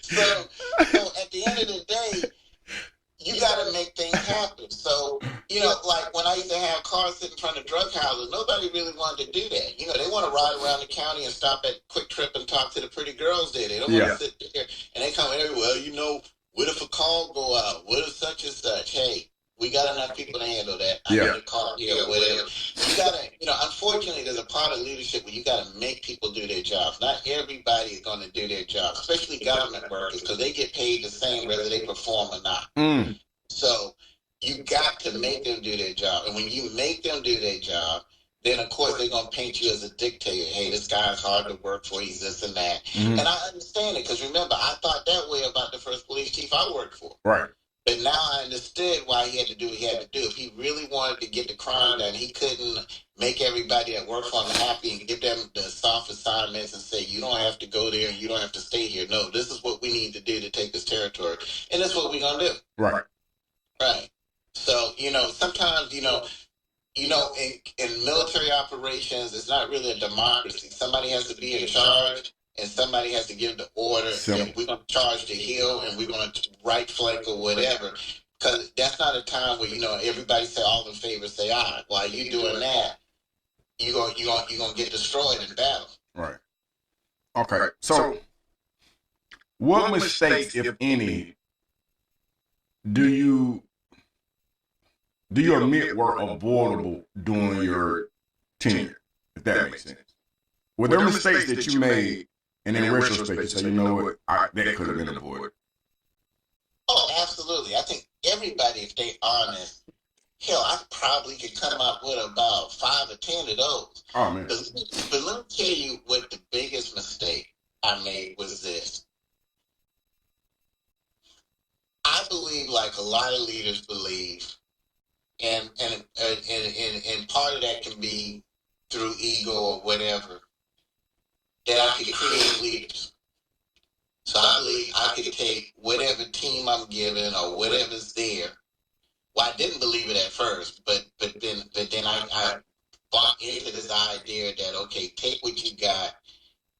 So at the end of the day, you got to make things happen. So, you know, like when I used to have cars sitting in front of drug houses, nobody really wanted to do that. You know, they want to ride around the county and stop at Quick Trip and talk to the pretty girls there. They don't want to sit there. And they come everywhere. Well, you know, what if a call go out? What if such and such? Hey, we got enough people to handle that. I need a call here or whatever. You got to, you know, unfortunately, there's a part of leadership where you got to make people do their jobs. Not everybody is going to do their job, especially government workers, because they get paid the same whether they perform or not. So you got to make them do their job. And when you make them do their job, then, of course, they're going to paint you as a dictator. Hey, this guy's hard to work for. He's this and that. And I understand it, because remember, I thought that way about the first police chief I worked for. Right. But now I understood why he had to do what he had to do. If he really wanted to get the crime done, he couldn't make everybody that worked for him happy and give them the soft assignments and say, you don't have to go there and you don't have to stay here. No, this is what we need to do to take this territory. And that's what we're going to do. Right. Right. So, you know, sometimes, in military operations, it's not really a democracy. Somebody has to be in charge, and somebody has to give the order. And we're going to charge the hill, and we're going to right flank or whatever. Because that's not a time where, everybody say all in favor, say aye. While you doing that, you're going to get destroyed in battle. Right. Okay. So, what mistakes, if any, do you admit were avoidable during your tenure, if that makes sense? Were there mistakes that you made, and in retrospect, you say, you know what, that could have been avoided? Oh, absolutely. I think everybody, if they honest, hell, I probably could come up with about 5 or 10 of those. Oh, man. But let me tell you what the biggest mistake I made was this. I believe, like a lot of leaders believe, and part of that can be through ego or whatever, that I could create leaders. So I believe I could take whatever team I'm given or whatever's there. Well, I didn't believe it at first, but then I bought into this idea that, okay, take what you got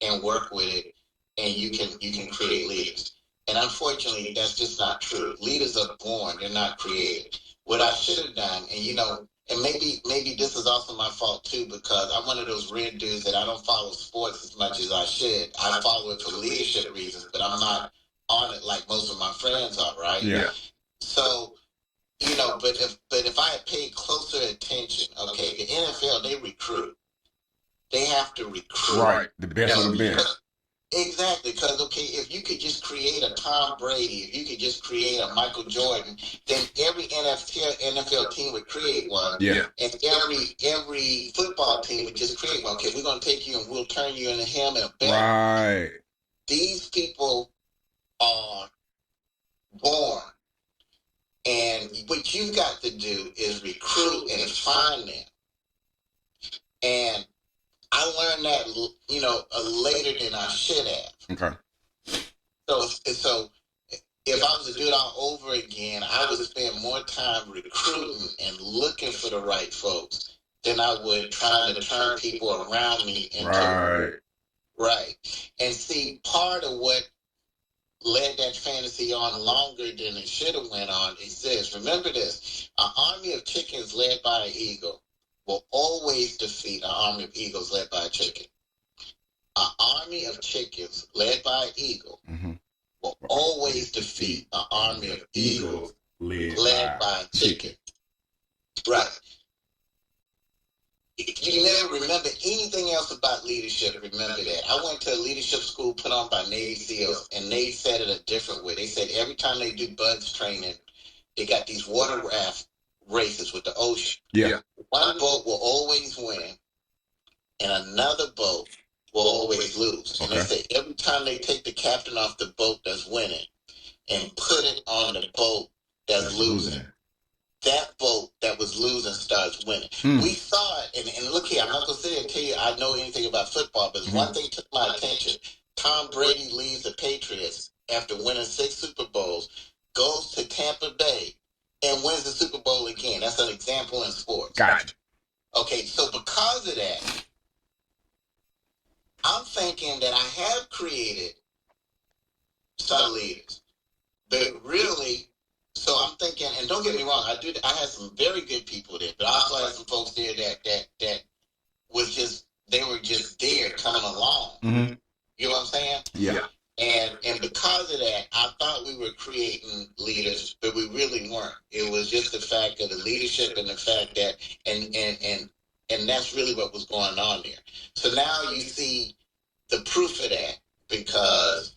and work with it, and you can create leaders. And unfortunately, that's just not true. Leaders are born; they're not created. What I should have done, and maybe this is also my fault too, because I'm one of those red dudes that I don't follow sports as much as I should. I follow it for leadership reasons, but I'm not on it like most of my friends are, right? Yeah. So, but if I had paid closer attention, okay, the NFL, they recruit. They have to recruit. Right, the best of the best. Exactly, because, okay, if you could just create a Tom Brady, if you could just create a Michael Jordan, then every NFL team would create one. Yeah. And every football team would just create one. Okay, we're going to take you and we'll turn you into him and a bet. Right. These people are born. And what you've got to do is recruit and find them. And I learned that, later than I should have. Okay. So if I was to do it all over again, I would spend more time recruiting and looking for the right folks than I would trying to turn people around me into right. And see, part of what led that fantasy on longer than it should have went on is this. Remember this: an army of chickens led by an eagle will always defeat an army of eagles led by a chicken. An army of chickens led by an eagle will always defeat an army of eagles led by a chicken. Right. If you never remember anything else about leadership, remember that. I went to a leadership school put on by Navy SEALs, and they said it a different way. They said every time they do BUDS training, they got these water raft races with the ocean. Yeah. One boat will always win, and another boat will always lose. And they say every time they take the captain off the boat that's winning and put it on the boat that's losing, that boat that was losing starts winning. We saw it, and look here, I'm not going to sit here and tell you I know anything about football, but one thing took my attention. Tom Brady leaves the Patriots after winning 6 Super Bowls, goes to Tampa Bay, and wins the Super Bowl again. That's an example in sports. Gotcha. Okay, so because of that, I'm thinking that I have created some leaders, but really, so I'm thinking, and don't get me wrong, I had some very good people there, but I also had some folks there that was just, they were just there coming along. You know what I'm saying? Yeah. And because of that, I thought we were creating leaders, but we really weren't. It was just the fact of the leadership and the fact that, and that's really what was going on there. So now you see the proof of that, because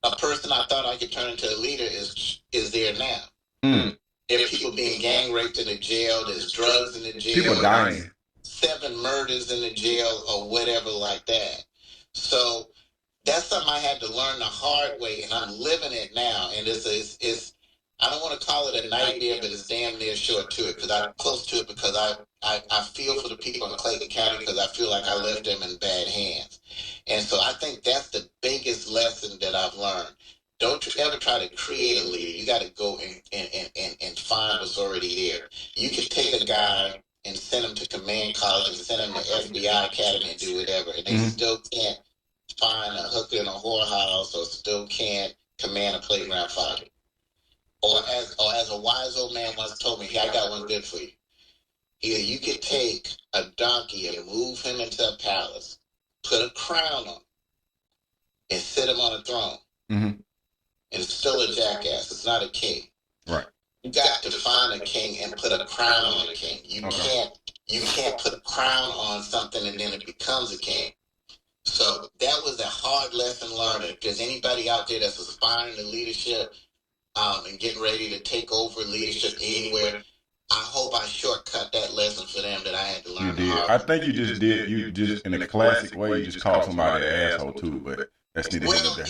a person I thought I could turn into a leader is there now. There are people being gang raped in the jail. There's drugs in the jail. People dying. 7 murders in the jail or whatever like that. So that's something I had to learn the hard way, and I'm living it now. And it's I don't want to call it a nightmare, but it's damn near short to it, because I'm close to it, because I feel for the people in Clayton County, because I feel like I left them in bad hands. And so I think that's the biggest lesson that I've learned. Don't you ever try to create a leader. You got to go and find what's already there. You can take a guy and send him to command college and send him to FBI Academy and do whatever, and they still can't find a hooker in a whorehouse, or still can't command a playground fighter. Or as a wise old man once told me, I got one good for you. You could take a donkey and move him into a palace, put a crown on him, and sit him on a throne. And it's still a jackass. It's not a king. Right. You got to find a king and put a crown on a king. You can't put a crown on something and then it becomes a king. So that was a hard lesson learned. If there's anybody out there that's aspiring to leadership and getting ready to take over leadership anywhere, I hope I shortcut that lesson for them that I had to learn. You did. I think you just did. You just, in a classic way, you just called somebody an asshole too, but that's neither here nor there.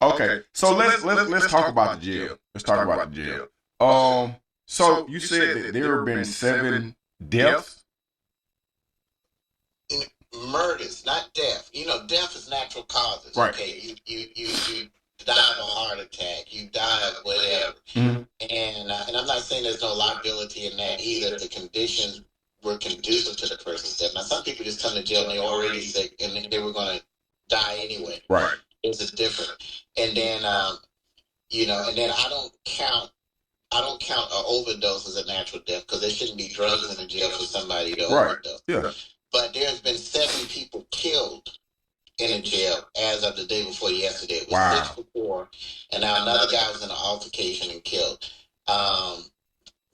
Okay, so let's talk about the jail. Let's talk about the jail. So you said that there have been 7 deaths? Murders, not death. You know, death is natural causes. Right. Okay, you die of a heart attack, you die of whatever. And I'm not saying there's no liability in that either. The conditions were conducive to the person's death. Now, some people just come to jail and they're already sick and they were going to die anyway. Right. It's different. And then, and then I don't count an overdose as a natural death, because there shouldn't be drugs in the jail for somebody to overdose. Yeah. But there's been 7 people killed in a jail as of the day before yesterday. It was 6 before, and now another guy was in an altercation and killed.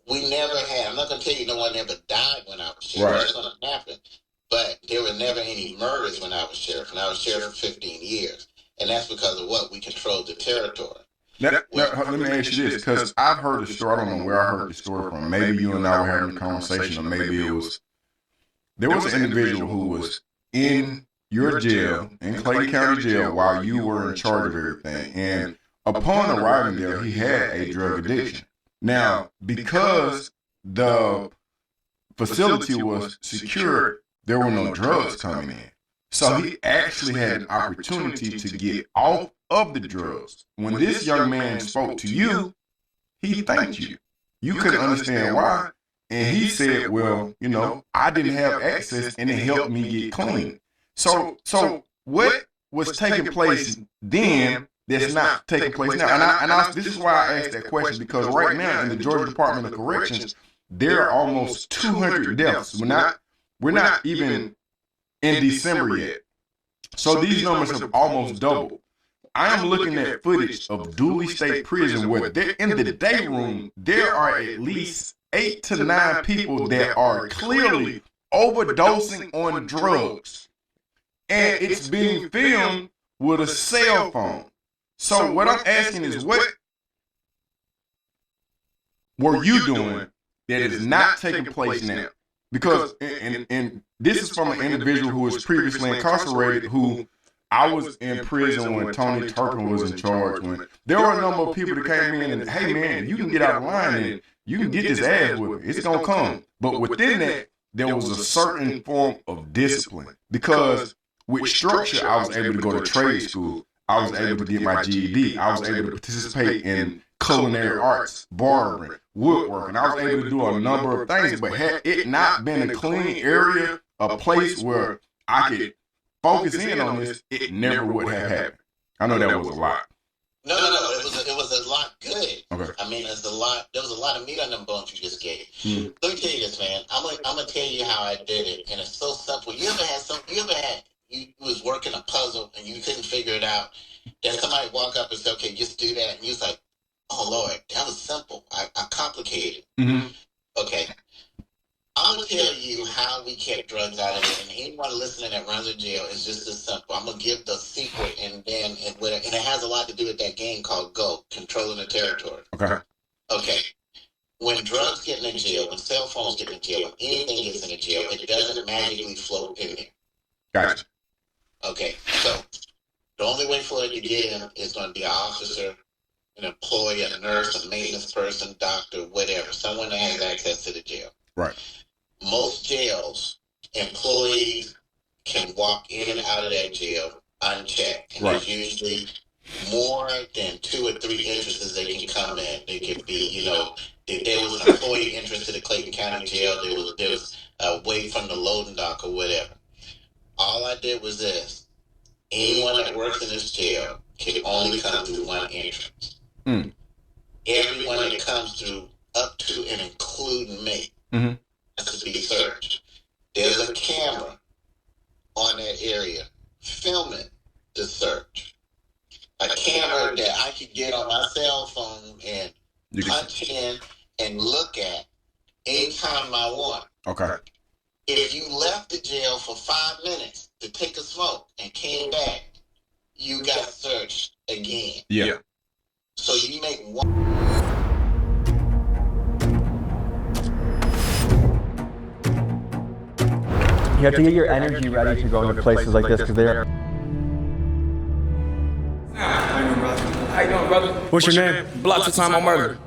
We never had, I'm not going to tell you no one ever died when I was sheriff. That's going to happen. But there were never any murders when I was sheriff, and I was sheriff for 15 years. And that's because of what? We controlled the territory. Now, let me ask you this, because I've heard the story. I don't know where I heard the story from. Maybe you and I were having a conversation, or maybe it was, there was an individual who was in your jail, in Clayton County Jail, while you were in charge of everything. And upon arriving there, he had a drug addiction. Now, because the facility was secured, there were no drugs coming in. So he actually had an opportunity to get off of the drugs. When this young man spoke to you, he thanked you. You couldn't understand why. And he said, well, you know, I didn't have access and it helped me get clean. So what was taking place then that's not taking place now? And this is why I asked that question, because right now in the Georgia Department of Corrections, there are almost 200 deaths. We're not even in December yet. So these numbers have almost doubled. I am looking at footage of Dooley State Prison where in the day room, there are at least 8 to 9 people that are clearly overdosing on drugs. And it's being filmed with a cell phone. So what I'm asking is, what were you doing that is not taking place now? Because, and this is from an individual who was previously incarcerated, who I was in prison when Tony Turpin was in charge. When there were a number of people that came in and, hey man, you can get out of line and you can get this ass whipping. It's gonna come. But within that, there was a certain form of discipline. Because with structure, I was able to go to trade school. I was able to get my GED. I was able to participate in culinary arts, barbering, woodworking. I was able to do a number of things. But had it not been a clean area, a place where I could focus in on this, it never would have happened. I know that was a lot. No. It was a lot good. Okay. I mean, there was a lot of meat on them bones you just gave. Let me tell you this, man. I'm gonna tell you how I did it, and it's so simple. You was working a puzzle and you couldn't figure it out. Then somebody walk up and say, "Okay, just do that," and you was like, "Oh Lord, that was simple. I complicated." Mm-hmm. Okay. I'm going to tell you how we kept drugs out of it, and anyone listening that runs a jail is just as simple. I'm going to give the secret, and it has a lot to do with that game called Go, Controlling the Territory. Okay. When drugs get in the jail, when cell phones get in the jail, when anything gets in the jail, it doesn't magically float in there. Gotcha. Okay, so the only way for it to get in is going to be an officer, an employee, a nurse, a maintenance person, doctor, whatever, someone that has access to the jail. Right. Most jails, employees can walk in and out of that jail unchecked. And there's usually more than 2 or 3 entrances they can come in. They could be, if there was an employee interested at Clayton County Jail, there was a way from the loading dock or whatever. All I did was this. Anyone that works in this jail can only come through one entrance. Everyone that comes through up to and including me has to be searched. There's a camera on that area filming the search. A camera that I could get on my cell phone and punch in and look at anytime I want. Okay. If you left the jail for 5 minutes to take a smoke and came back, you got searched again. Yeah. So you make one. You have to get your energy ready to go into places like this because they're. How you doing, brother? What's your name? Block 2 time on murder.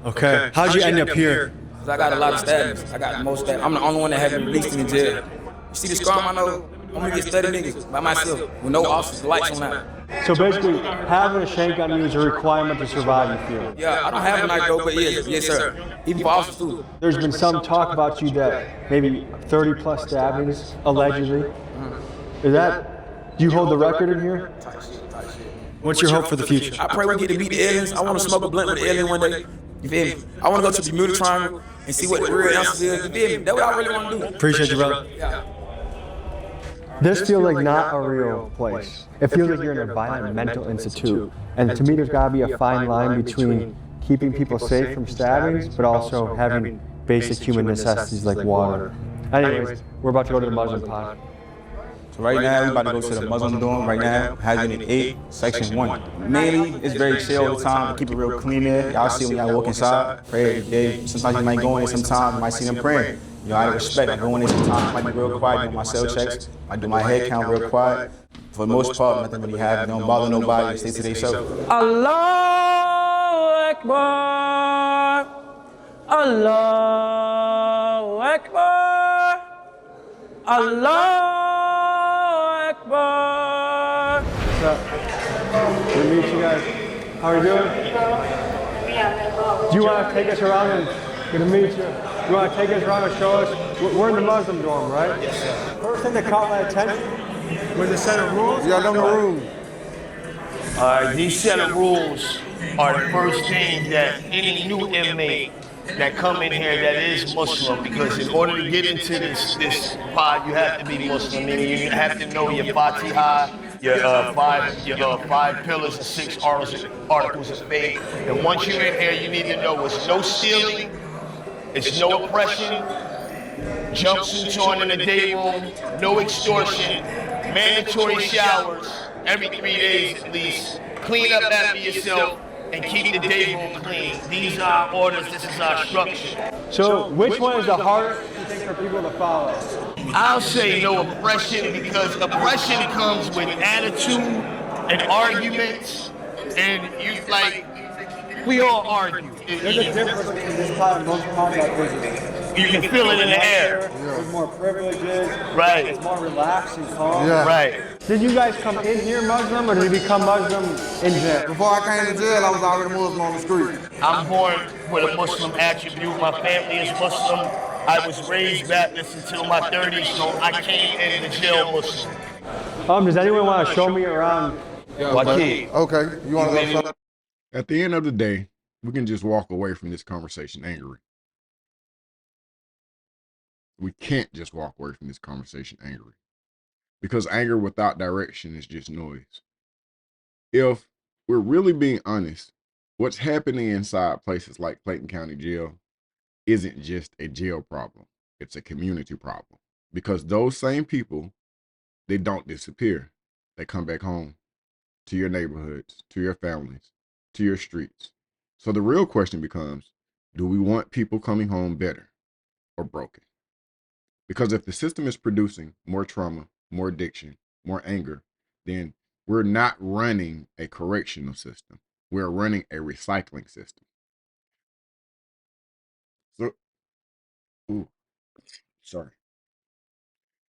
Okay. How'd you end up here? I got a lot of stabbings. I got most stabbings. I'm the only one that had been released in the jail. You see the scar on my nose? I'm gonna get steady niggas by myself with no officers, lights on that. So basically, having a shank on you is a requirement to survive, you feel? Yeah, I don't have a knife though, but yes sir. Even for officers too. There's been some talk about you that maybe 30 plus stabbings, allegedly. Is that, do you hold the record in here? What's your hope for the future? I pray we get to meet the aliens. I want to smoke a blunt with the alien one day. You feel me? I want to go to the Bermuda Triangle and see what the real answers is. You feel me? That's what I really want to do. Appreciate you, brother. Yeah. This feels like not a real place. It feels like you're in a violent mental institute. And to me, there's got to be a fine line between keeping people safe from stabbings, but also having basic human necessities like water. Anyways, we're about to go to the Muslim pod. So right now, we're about to go to the Muslim dorm right now, Hazard 8, Section 1. Mainly, it's very chill all the time. We keep it real clean there. Y'all see when y'all walk inside, pray every day. Sometimes you might go in there, sometimes you might see them praying. Out of respect, I go in there sometimes, I might be real quiet, do my cell checks, I do my head count real quiet. For the most part, nothing really happens, don't bother nobody, stay to themselves. Allahu Akbar, Allahu Akbar, Allah Akbar. What's up? Good to meet you guys. How are you doing? Do you want to take us around and good to meet you? You want to take us around and show us? We're in the Muslim dorm, right? Yes, sir. First thing that caught my attention was a set of rules. Yeah, them the rules. These set of rules are the first thing that any new inmate that come in here that is Muslim, because in order to get into this pod, you have to be Muslim. Meaning you have to know your Fatiha, your five pillars and 6 articles of faith. And once you're in here, you need to know it's no stealing, it's no oppression, jump suits on in the day room, no extortion, mandatory showers every 3 days at least, clean up after yourself, and keep the day room clean. These are our orders, this is our structure. So which one is the hardest you think for people to follow? I'll say no oppression, because oppression comes with attitude and arguments, and we all argue. There's a difference between this pod and most pods out there. You can feel it in the air. There's more privileges. Right. It's more relaxed and calm. Yeah. Right. Did you guys come in here Muslim or did you become Muslim in jail? Before I came to jail, I was already Muslim on the street. I'm born with a Muslim attribute. My family is Muslim. I was raised Baptist until my 30s, so I came into jail Muslim. Does anyone want to show me around? Okay. You want to go? At the end of the day, we can just walk away from this conversation angry. We can't just walk away from this conversation angry, because anger without direction is just noise. If we're really being honest, what's happening inside places like Clayton County Jail isn't just a jail problem. It's a community problem, because those same people, they don't disappear. They come back home to your neighborhoods, to your families, to your streets. So the real question becomes, do we want people coming home better or broken? Because if the system is producing more trauma, more addiction, more anger, then we're not running a correctional system. We're running a recycling system. So,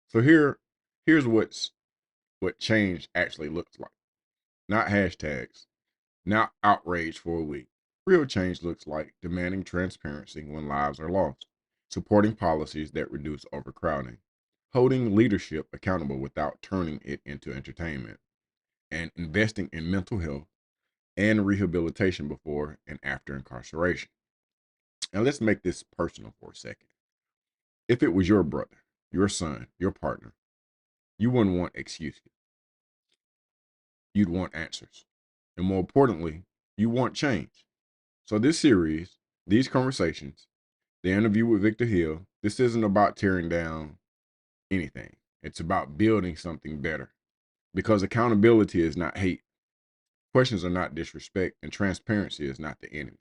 So here's what change actually looks like. Not hashtags, not outrage for a week. Real change looks like demanding transparency when lives are lost, supporting policies that reduce overcrowding, holding leadership accountable without turning it into entertainment, and investing in mental health and rehabilitation before and after incarceration. Now let's make this personal for a second. If it was your brother, your son, your partner, you wouldn't want excuses. You'd want answers. And more importantly, you want change. So this series, these conversations, the interview with Victor Hill, this isn't about tearing down anything. It's about building something better. Because accountability is not hate. Questions are not disrespect, and transparency is not the enemy.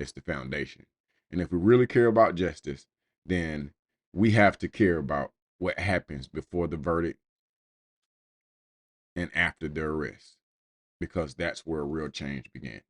It's the foundation. And if we really care about justice, then we have to care about what happens before the verdict and after the arrest, because that's where real change begins.